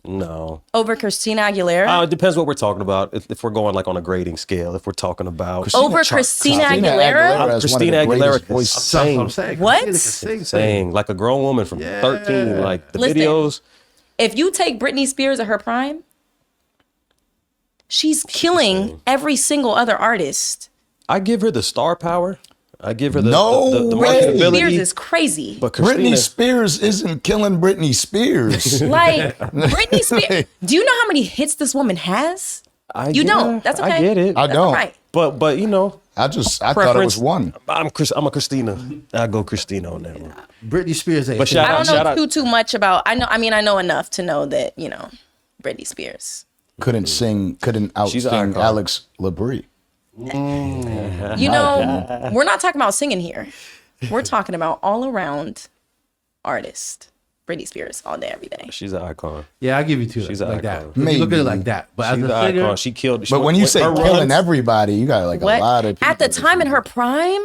No. Over Christina Aguilera? It depends what we're talking about. If we're going like on a grading scale, if we're talking about Over Christina Aguilera? is Christina one of the Aguilera greatest can voices. That's what I'm sing, saying. What? Christina can sing. saying like a grown woman from 13, like the Listen. videos. If you take Britney Spears at her prime, she's killing every single other artist. I give her the star power. I give her the No the way. marketability. Spears is crazy. But Christina, Britney Spears isn't killing Britney Spears. Like, Britney Spears. Do you know how many hits this woman has? You don't. That's okay. I get it. I That's don't. right. But you know, I thought it preference. was one. I'm a Christina. I go Christina on that one. Britney Spears ain't. But shit. shout I out- don't know too much about. I know enough to know that Britney Spears. Couldn't She's an outsing icon. Alix Lapri. We're not talking about singing here. We're talking about all around artist. Britney Spears all day, every day. She's an icon. Yeah, I'll give you two. She's like an that. icon. If you look at it Maybe. like that. But She's as an a singer, icon. She killed. But when you say her killing runs- everybody, you got like What? a lot of people. At the time in her prime,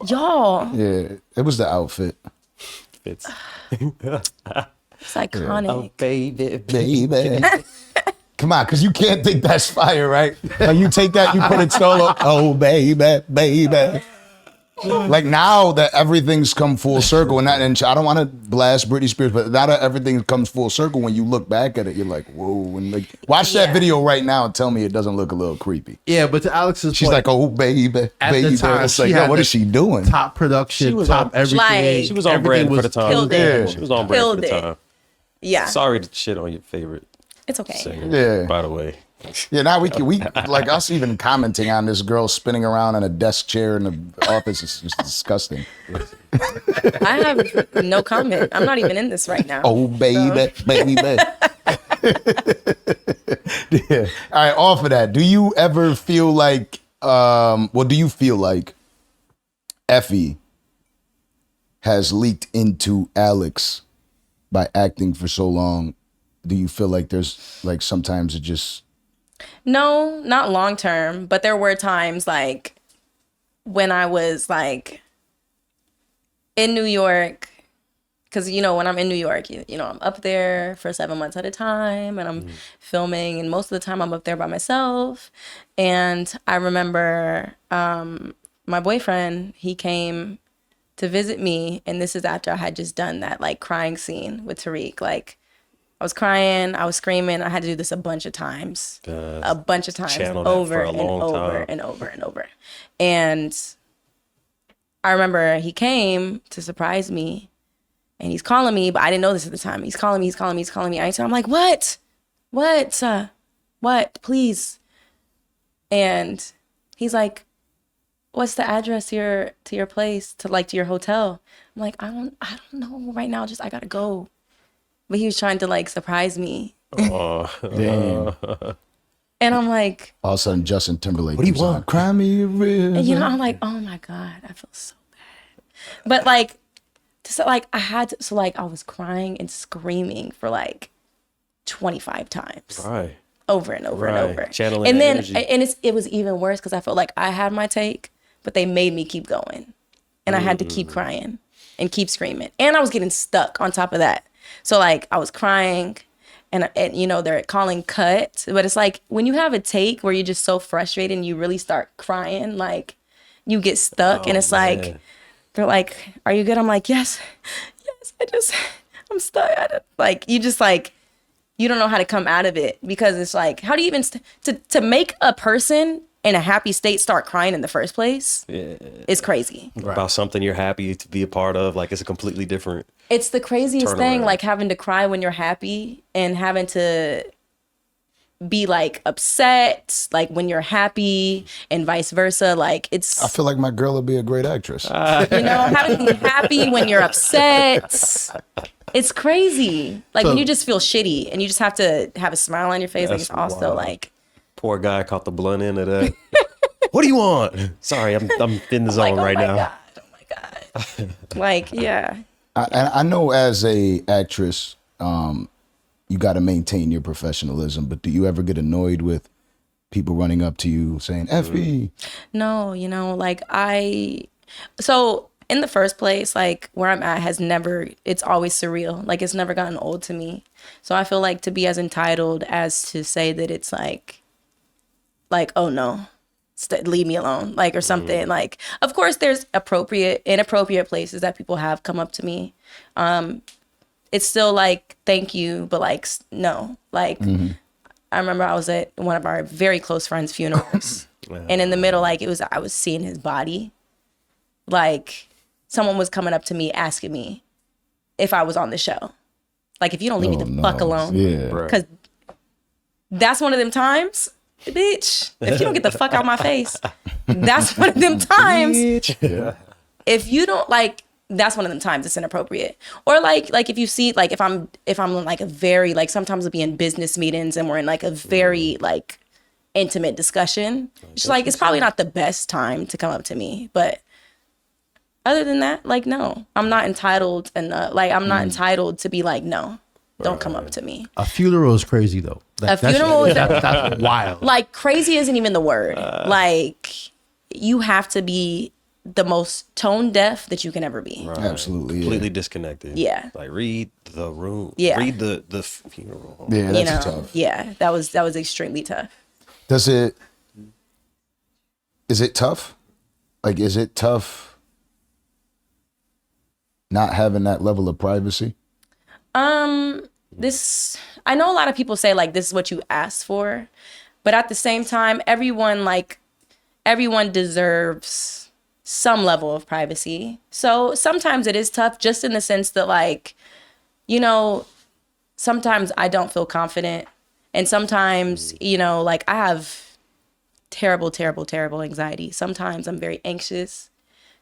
y'all, Yeah, it was the outfit. it's it's iconic. baby. Baby. Come on, because you can't think that's fire, right? Like you take that, you put it solo. Oh, baby, baby. Like now that everything's come full circle, and I don't want to blast Britney Spears, but now that everything comes full circle, when you look back at it, you're like, whoa. And like, watch that video right now and tell me it doesn't look a little creepy. yeah, but to Alex's She's point, like, oh, baby, at baby. the time, It's like, she yo, had what the is she doing? top production, She was top on- everything. Like- She was on Everything brand for the time. Killed it. Yeah. She was on brand for Killed the it. time. Yeah, Sorry to shit on your favorite it's okay. singer. Yeah. By the way. Yeah, now we like us even commenting on this girl spinning around in a desk chair in the office is just disgusting. I have no comment. I'm not even in this right now. Oh, baby, baby. Yeah. All right, off of that, do you ever feel like, do you feel like Effie has leaked into Alix by acting for so long? Do you feel like there's like sometimes it just... No, not long term, but there were times like when I was like in New York, because when I'm in New York, I'm up there for 7 months at a time and I'm filming, and most of the time I'm up there by myself. And I remember my boyfriend, he came to visit me, and this is after I had just done that like crying scene with Tariq. Like, I was crying, I was screaming. I had to do this a bunch of times, channel that over for a and long over time. and over and over. And I remember he came to surprise me, and he's calling me, but I didn't know this at the time. He's calling me. I answer. I'm like, what? What? Please. And he's like, what's the address to your place, to your hotel? I'm like, I don't know right now. I gotta go. But he was trying to like surprise me. Oh, Damn. And I'm like, All of a sudden, Justin Timberlake What do you comes on, want? Cry me a river. and I'm like, oh my God, I feel so bad. But like, I was crying and screaming for like 25 times. right. Over and over Right. and over. Channeling and that then energy. it was even worse because I felt like I had my take, but they made me keep going. And I had to keep crying and keep screaming. And I was getting stuck on top of that. So like I was crying and they're calling cut. But it's like when you have a take where you're just so frustrated and you really start crying, like you get stuck and it's like, man. they're like, are you good? I'm like, yes, I'm stuck. You just like, you don't know how to come out of it, because it's like, how do you even to make a person in a happy state start crying in the first place? Yeah, it's crazy. About something you're happy to be a part of, like it's a completely different. It's the craziest thing, turnaround. like having to cry when you're happy and having to be like upset like when you're happy and vice versa. Like it's, I feel like my girl would be a great actress. you know, having to be happy when you're upset. It's crazy. Like when you just feel shitty and you just have to have a smile on your face. Like it's also wild. like, Poor guy caught the blunt end of that. What do you want? Sorry, I'm in the zone right now. God, oh my God. Like, yeah. I know as a actress, you got to maintain your professionalism, but do you ever get annoyed with people running up to you saying, Effie? No, you know, like so in the first place, like where I'm at it's always surreal. Like it's never gotten old to me. So I feel like to be as entitled as to say that it's like, oh no, leave me alone, like, or something. Like, of course there's inappropriate places that people have come up to me. It's still like, thank you, but like, no, like, I remember I was at one of our very close friends' funerals and in the middle, like I was seeing his body. Like someone was coming up to me asking me if I was on the show. Like, if you don't leave me the fuck alone. Yeah. Because that's one of them times. Bitch, if you don't get the fuck out my face, that's one of them times. Yeah. If you don't, like, that's one of them times it's inappropriate. Or like if you see, like, if I'm in like a very, like, sometimes I'll be in business meetings and we're in like a very like intimate discussion. It's like, it's probably not the best time to come up to me, but other than that, like, no, I'm not entitled, and like I'm not entitled to be like, no, don't come up to me. A funeral is crazy though. That's wild. Like, crazy isn't even the word. Like, you have to be the most tone deaf that you can ever be. Right. Absolutely. Completely disconnected. Yeah. Like, read the room. Yeah. Read the funeral. Yeah, that's tough. Yeah, that was extremely tough. Is it tough? Like, is it tough not having that level of privacy? I know a lot of people say like, this is what you asked for, but at the same time, everyone deserves some level of privacy. So sometimes it is tough, just in the sense that, like, you know, sometimes I don't feel confident, and sometimes, you know, like, I have terrible anxiety. Sometimes I'm very anxious.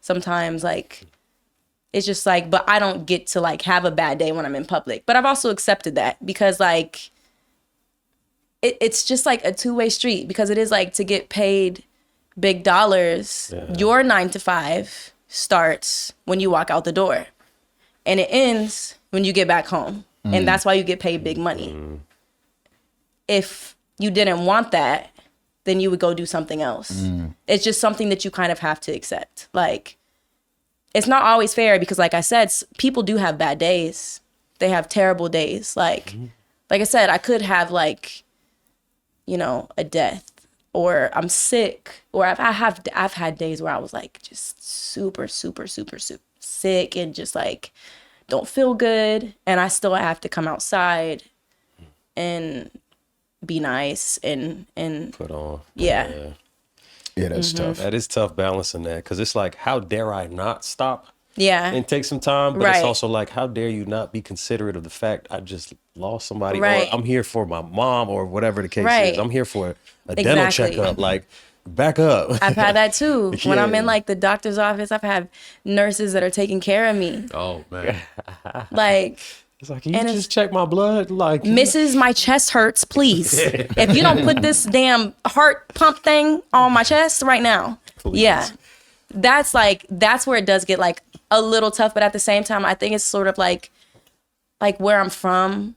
Sometimes, like, it's just like, but I don't get to like have a bad day when I'm in public. But I've also accepted that, because like, it's just like a two-way street, because it is like, to get paid big dollars, your 9 to 5 starts when you walk out the door and it ends when you get back home. And that's why you get paid big money. If you didn't want that, then you would go do something else. It's just something that you kind of have to accept. Like, it's not always fair, because like I said, people do have bad days. They have terrible days. Like I said, I could have, like, you know, a death, or I'm sick, or I've had days where I was like just super sick and just like don't feel good, and I still have to come outside and be nice and Put on. yeah. Yeah, that's tough. That is tough balancing that, because it's like, how dare I not stop Yeah. and take some time? But Right. it's also like, how dare you not be considerate of the fact I just lost somebody, Right. or I'm here for my mom, or whatever the case Right. is. I'm here for a dental Exactly. checkup. Like, back up. I've had that too. When I'm in Yeah. like the doctor's office, I've had nurses that are taking care of me. Oh man. Like, It's like, can you And just check my blood? Like, Mrs., my chest hurts, please. If you don't put this damn heart pump thing on my chest right now. Please. Yeah. That's where it does get like a little tough. But at the same time, I think it's sort of like where I'm from.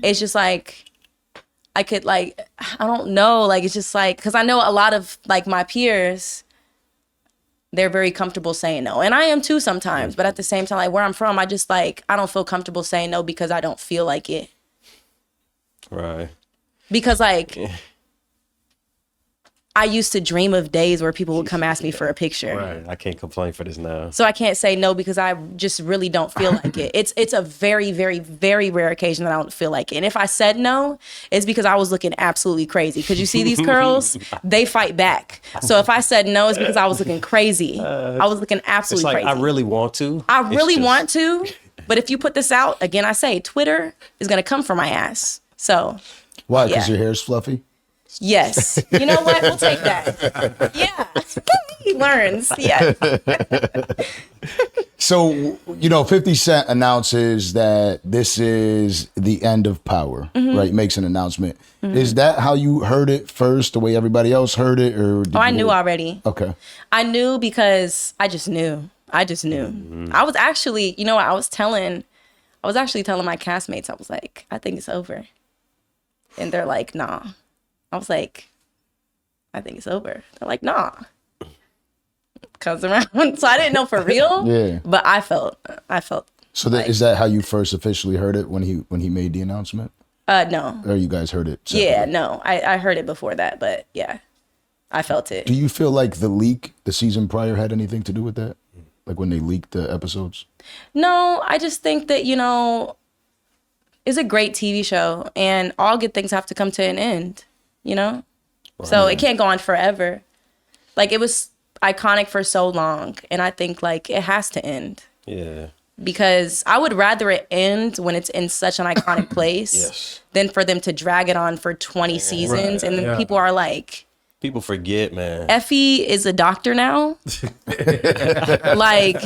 It's just like, I could like, I don't know. Like, it's just like, because I know a lot of like my peers, they're very comfortable saying no. And I am too sometimes. But at the same time, like where I'm from, I just like, I don't feel comfortable saying no because I don't feel like it. right. Because like, I used to dream of days where people would come ask me for a picture. Right. I can't complain for this now. So I can't say no because I just really don't feel like it. It's a very, very, very rare occasion that I don't feel like it. And if I said no, it's because I was looking absolutely crazy. Because you see these curls, they fight back. So if I said no, it's because I was looking crazy. I was looking absolutely It's like, crazy. I really want to. I really want to. But if you put this out, again, I say Twitter is going to come for my ass. So. Why? Because your hair's fluffy? Yes. You know what? We'll take that. Yeah. He learns. Yeah. So, 50 Cent announces that this is the end of power, right? Makes an announcement. Is that how you heard it first, the way everybody else heard it? Or I knew already. Okay. I knew because I just knew. I was actually, I was actually telling my castmates, I was like, I think it's over. And they're like, nah. I was like, I think it's over. They're like, nah. Comes around. So I didn't know for real. Yeah. But I felt. So is that how you first officially heard it when he made the announcement? No. Or you guys heard it separately? Yeah, no. I heard it before that, but yeah. I felt it. Do you feel like the leak the season prior had anything to do with that? Like when they leaked the episodes? No, I just think that, it's a great TV show and all good things have to come to an end, Right. So it can't go on forever. Like it was iconic for so long and I think like it has to end. Yeah. Because I would rather it end when it's in such an iconic place than for them to drag it on for 20 seasons and then people are like, people forget, man. Effie is a doctor now. Like,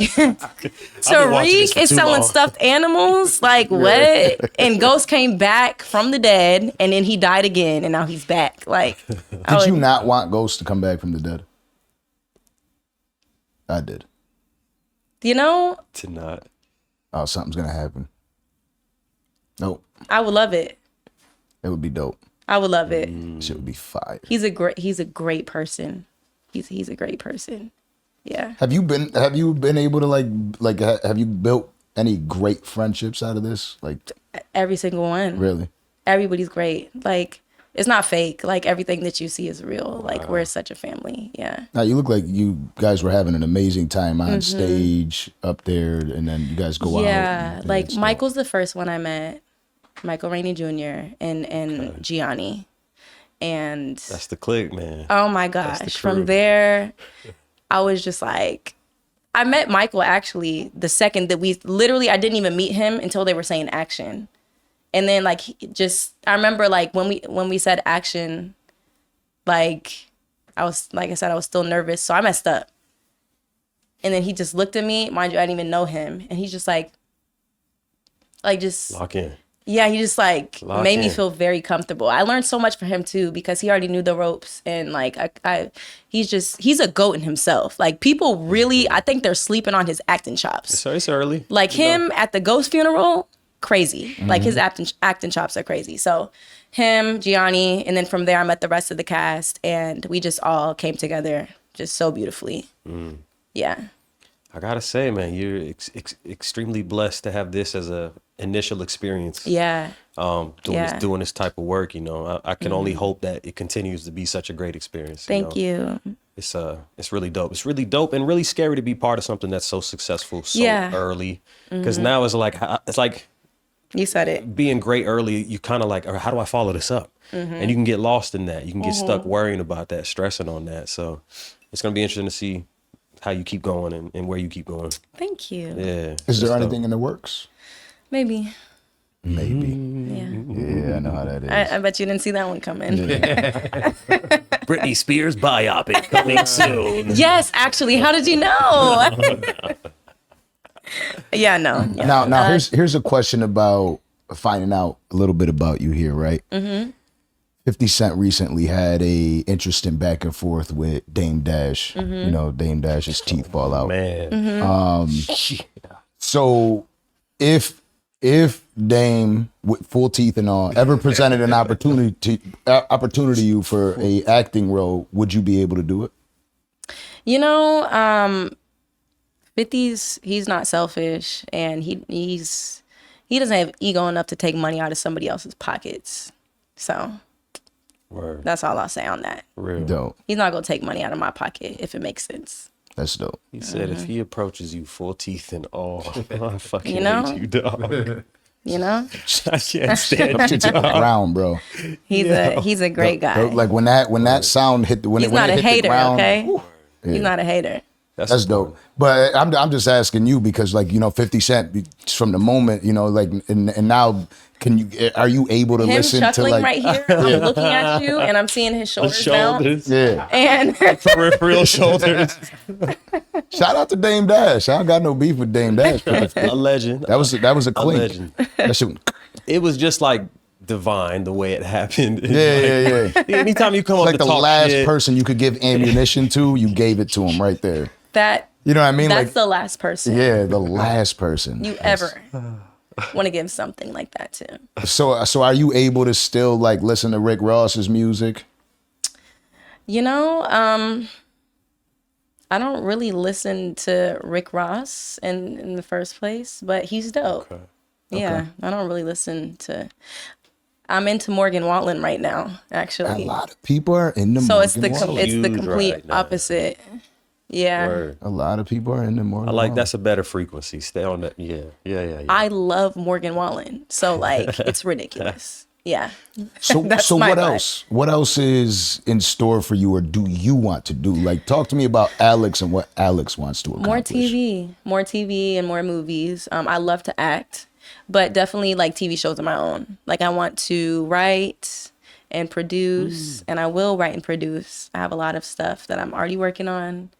Tariq is selling stuffed animals. Like, what? And Ghost came back from the dead, and then he died again, and now he's back. Like, did you not want Ghost to come back from the dead? I did. Did not. Oh, something's gonna happen. Nope. I would love it. It would be dope. I would love it. Shit would be fire. He's a great person. He's a great person. Yeah. Have you been able to have you built any great friendships out of this? Like every single one. Really? Everybody's great. Like it's not fake. Like everything that you see is real. Like we're such a family. Yeah. Now you look like you guys were having an amazing time on stage up there, and then you guys go out. Yeah. Like Michael's the first one I met. Michael Rainey Jr. and Gianni. And that's the clique, man. Oh my gosh. From there, I was just like, I met Michael actually the second that I didn't even meet him until they were saying action. And then like I remember like when we said action, like I was still nervous. So I messed up. And then he just looked at me, mind you, I didn't even know him. And he's just like just lock in. Yeah, he just like made me feel very comfortable. I learned so much from him too because he already knew the ropes and like he's a goat in himself. Like people really, I think they're sleeping on his acting chops. So it's early. Like him at the Ghost funeral, crazy. Like his acting chops are crazy. So him, Gianni, and then from there I met the rest of the cast and we just all came together just so beautifully. Yeah. I gotta say, man, you're extremely blessed to have this as a initial experience. Yeah. Doing this type of work, I can only hope that it continues to be such a great experience. Thank you. It's really dope. It's really dope and really scary to be part of something that's so successful so early. Because now it's like you said it. Being great early, you kind of like, how do I follow this up? And you can get lost in that. You can get stuck worrying about that, stressing on that. So it's gonna be interesting to see how you keep going and where you keep going. Thank you. Yeah. Is there anything in the works? Maybe. Yeah. Yeah, I know how that is. I bet you didn't see that one coming. Yeah. Britney Spears biopic coming soon. Yes, actually. How did you know? Yeah, no. Yeah. Now here's a question about finding out a little bit about you here, right? 50 Cent recently had a interesting back and forth with Dame Dash. Dame Dash's teeth fall out. Man. So if Dame with full teeth and all ever presented an opportunity to you for a acting role, would you be able to do it? 50's, he's not selfish and he doesn't have ego enough to take money out of somebody else's pockets. So Word. That's all I'll say on that. Real. Dope. He's not gonna take money out of my pocket if it makes sense. That's dope. He said if he approaches you full teeth and all, I fucking You know? hate you, dog. You know, I can't stand you, dog. Ground, bro. he's a great guy. Like when that sound hit the when He's it, when not it a hit the hater, ground, okay? whew, He's not a hater. That's dope. But I'm just asking you because, like, you know, 50 Cent from the moment, you know, like, and now are you able to Him listen to, chuckling like, right here, I'm looking at you and I'm seeing his shoulders down. yeah. And Peripheral shoulders. Shout out to Dame Dash. I don't got no beef with Dame Dash. But A legend. that was a clink. legend. That shit, It was just like divine the way it happened. yeah. Anytime you come up Like to the talk last shit, person you could give ammunition to, you gave it to him right there. that You know what I mean? that's Like, the last person yeah, the last person you ever want to give something like that to. So are you able to still like listen to Rick Ross's music? You know, I don't really listen to Rick Ross in the first place, but he's dope. Okay. Yeah, I don't really listen to. I'm into Morgan Wallen right now, A actually. lot of people are in the So Morgan it's the Wallen. it's the Huge complete right now. opposite. Yeah. Word. A lot of people are in the Morgan I like Wallen. that's a better frequency. Stay on that. Yeah. I love Morgan Wallen, so like it's ridiculous. Yeah. So That's so my what vibe. else? What else is in store for you, or do you want to do? Like, talk to me about Alix and what Alix wants to accomplish. More TV and more movies. I love to act, but definitely like TV shows of my own. Like I want to write and produce, and I will write and produce. I have a lot of stuff that I'm already working on.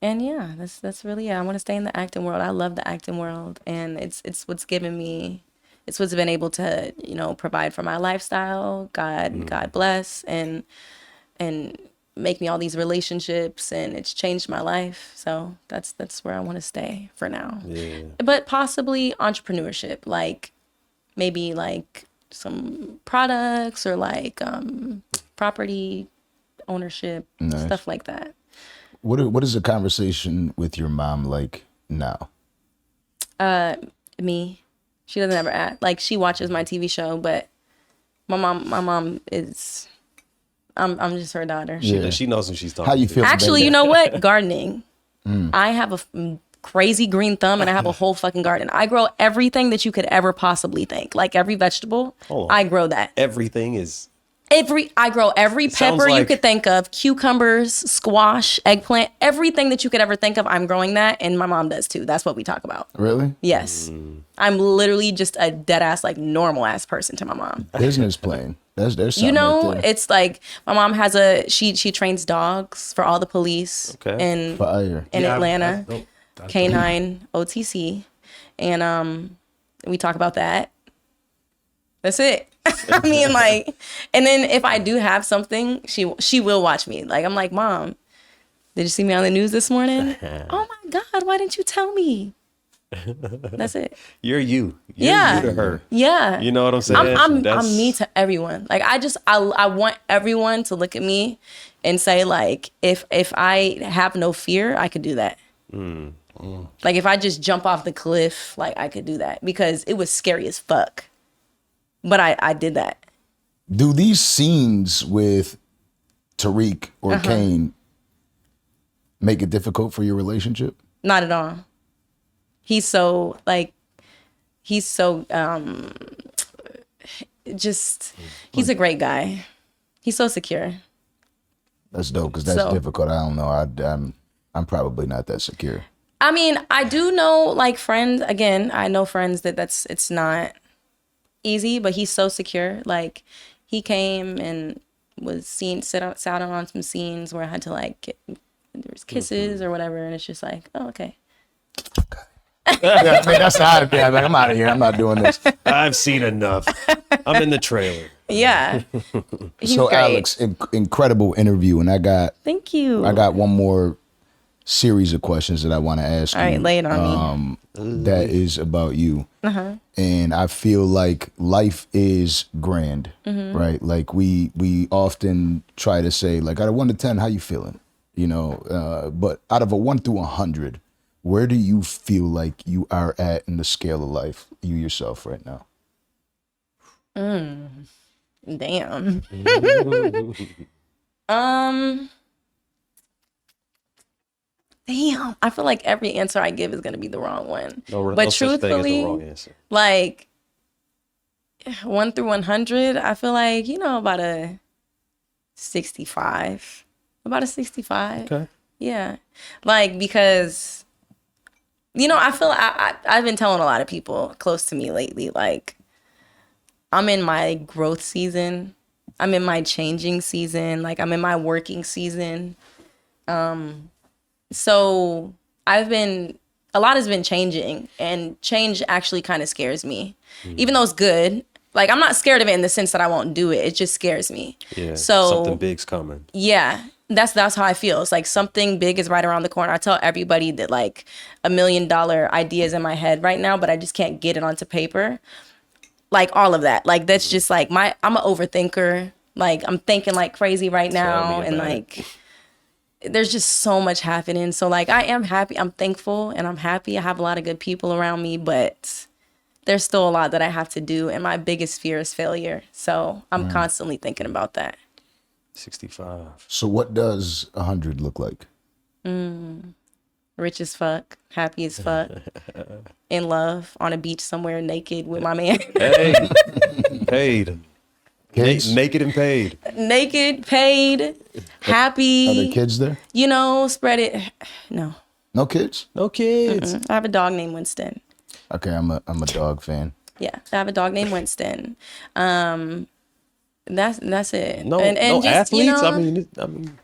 And yeah, that's really it. I want to stay in the acting world. I love the acting world, and it's what's given me, it's what's been able to, you know, provide for my lifestyle. God bless, and make me all these relationships, and it's changed my life. So that's where I want to stay for now. Yeah. But possibly entrepreneurship, like maybe like some products or like property ownership, Nice. stuff like that. What is the conversation with your mom like now? Me, she doesn't ever act like she watches my TV show, but my mom is, I'm just her daughter. Yeah. She knows who she's talking How you to. feel? Actually, about you that? know what? Gardening. I have a crazy green thumb, and I have a whole fucking garden. I grow everything that you could ever possibly think. Like every vegetable, Hold on. I grow that. Everything is. I grow every sounds pepper you like- could think of, cucumbers, squash, eggplant, everything that you could ever think of. I'm growing that, and my mom does too. That's what we talk about. Really? Yes, I'm literally just a dead ass, like normal ass person to my mom. Business plan. There's something You know, right there. it's like my mom has she trains dogs for all the police Okay. in Fire. Atlanta, That's dope. K9 OTC, and we talk about that. That's it. I mean, like, and then if I do have something, she will watch me. Like, I'm like, Mom, did you see me on the news this morning? Oh my God, why didn't you tell me? That's it. You're you. You're Yeah. you to her. Yeah. You know what I'm saying? I'm That's- me to everyone. Like I want everyone to look at me and say, like, if I have no fear, I could do that. Like if I just jump off the cliff, like I could do that because it was scary as fuck. But I did that. Do these scenes with Tariq or Cane make it difficult for your relationship? Not at all. He's so he's a great guy. He's so secure. That's dope because that's So- difficult. I don't know. I'm probably not that secure. I mean, I do know like friends, again, I know friends it's not easy, but he's so secure. Like he came and was sat on some scenes where I had to like there was kisses or whatever, and it's just like, oh, okay. Yeah, I mean, that's how I'd be. I'm like, I'm out of here. I'm not doing this. I've seen enough. I'm in the trailer. Yeah. He's So great. Alix, incredible interview, and I got Thank you. one more series of questions that I want to ask All you. right, lay it on me. That is about you. And I feel like life is grand, right? Like we often try to say, like, out of 1 to 10, how you feeling? You know, but out of a 1 through 100, where do you feel like you are at in the scale of life, you yourself right now? Damn. Damn. I feel like every answer I give is gonna be the wrong one. No But such thing as the truthfully, wrong answer. like 1 through 100, I feel like, about a 65. About a 65. Okay. Yeah. Like, because, I feel I've been telling a lot of people close to me lately, like, I'm in my growth season. I'm in my changing season. Like, I'm in my working season. So a lot has been changing, and change actually kind of scares me, even though it's good. Like, I'm not scared of it in the sense that I won't do it. It just scares me. Yeah. So something big's coming. Yeah. That's how I feel. It's like something big is right around the corner. I tell everybody that like $1 million idea is in my head right now, but I just can't get it onto paper. Like all of that. Like that's just like I'm an overthinker. Like I'm thinking like crazy right now, and like there's just so much happening. So like I am happy. I'm thankful and I'm happy. I have a lot of good people around me, but there's still a lot that I have to do, and my biggest fear is failure. So I'm constantly thinking about that. 65. So what does 100 look like? Rich as fuck, happy as fuck, in love, on a beach somewhere, naked with my man. Hey, paid. Kids? Naked and paid. Naked, paid, happy. Are there kids there? Spread it. No. No kids? No kids. I have a dog named Winston. Okay, I'm a dog fan. Yeah, I have a dog named Winston. That's it. No, and no just, athletes. I mean,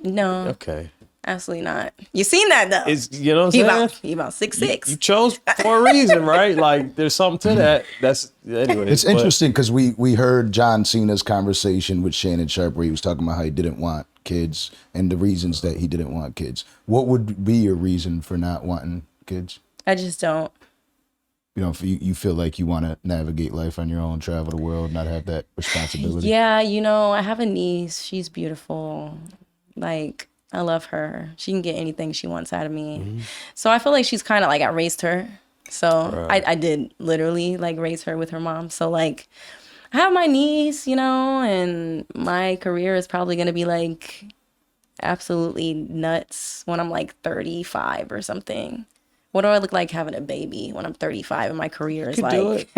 no, okay. absolutely not. You seen that though? It's what I'm saying. He about 6'6". You chose for a reason, right? Like there's something to that. That's anyway. It's interesting because we heard John Cena's conversation with Shannon Sharp where he was talking about how he didn't want kids and the reasons that he didn't want kids. What would be your reason for not wanting kids? I just don't. You feel like you want to navigate life on your own, travel the world, not have that responsibility. Yeah, I have a niece. She's beautiful. Like, I love her. She can get anything she wants out of me. Mm-hmm. So I feel like she's kind of like I raised her. So I did literally like raise her with her mom. So like I have my niece, and my career is probably going to be like absolutely nuts when I'm like 35 or something. What do I look like having a baby when I'm 35 and my career is like,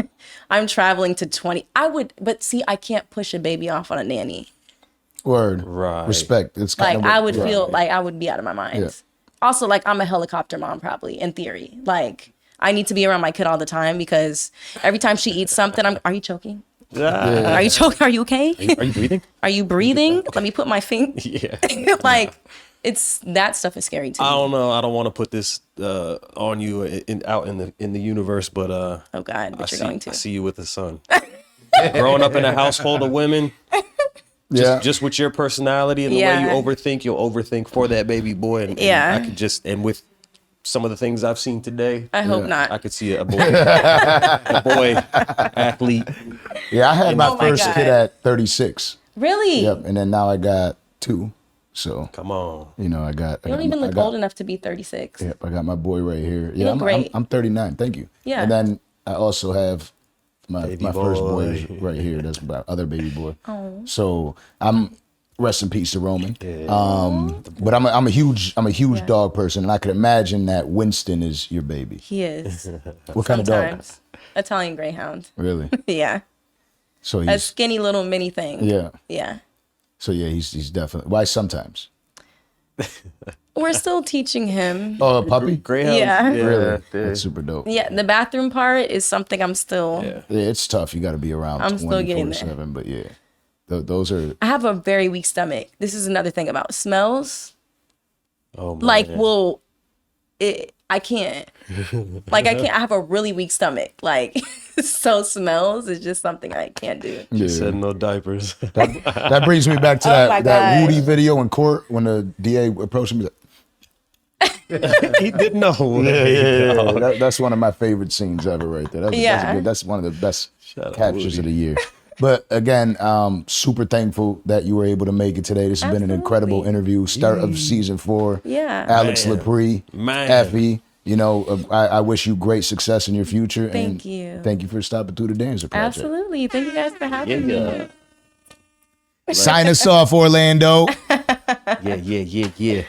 I'm traveling to 20. But see, I can't push a baby off on a nanny. Word. Right. Respect. It's kind like, of I would feel like I would be out of my mind. Yeah. Also, like, I'm a helicopter mom, probably, in theory. Like, I need to be around my kid all the time because every time she eats something, are you choking? Yeah. Are you choking? Are you okay? Are you breathing? Are you breathing? Let me put my finger. Yeah. Like, that stuff is scary to me. I don't know. I don't want to put this on you out in the universe, but oh God, but you're going to. I see you with a son. Growing up in a household of women, just with your personality and the way you overthink, you'll overthink for that baby boy. And I could and with some of the things I've seen today, I hope not. I could see a boy athlete. Yeah, I had my first kid at 36. Really? Yep, and then now I got 2. So come on, I got. You don't even look old enough to be 36. Yep, I got my boy right here. You look great. I'm 39. Thank you. Yeah. And then I also have my first boy right here. That's my other baby boy. Oh. So I'm rest in peace to Roman. Yeah. But I'm a huge dog person, and I could imagine that Winston is your baby. He is. What kind of dog? Italian Greyhound. Really? Yeah. So he's a skinny little mini thing. Yeah. Yeah. So yeah, he's definitely. Why sometimes? We're still teaching him. Oh, a puppy? Greyhound? Yeah. Really? That's super dope. Yeah, the bathroom part is something I'm still. Yeah, it's tough. You got to be around. I'm still getting there. 24/7, but yeah, those are. I have a very weak stomach. This is another thing about smells. Oh my. Like, well, I can't. Like, I can't. I have a really weak stomach. Like, so smells is just something I can't do. She said no diapers. That brings me back to that Woody video in court when the DA approached him. He didn't know. Yeah. That's one of my favorite scenes ever, right there. That's one of the best captures of the year. But again, super thankful that you were able to make it today. This has been an incredible interview. Start of season 4. Yeah. Alix Lapri, Effie. I wish you great success in your future. Thank you. Thank you for stopping through the Danza Project. Absolutely. Thank you guys for having me. Sign us off, Orlando. Yeah.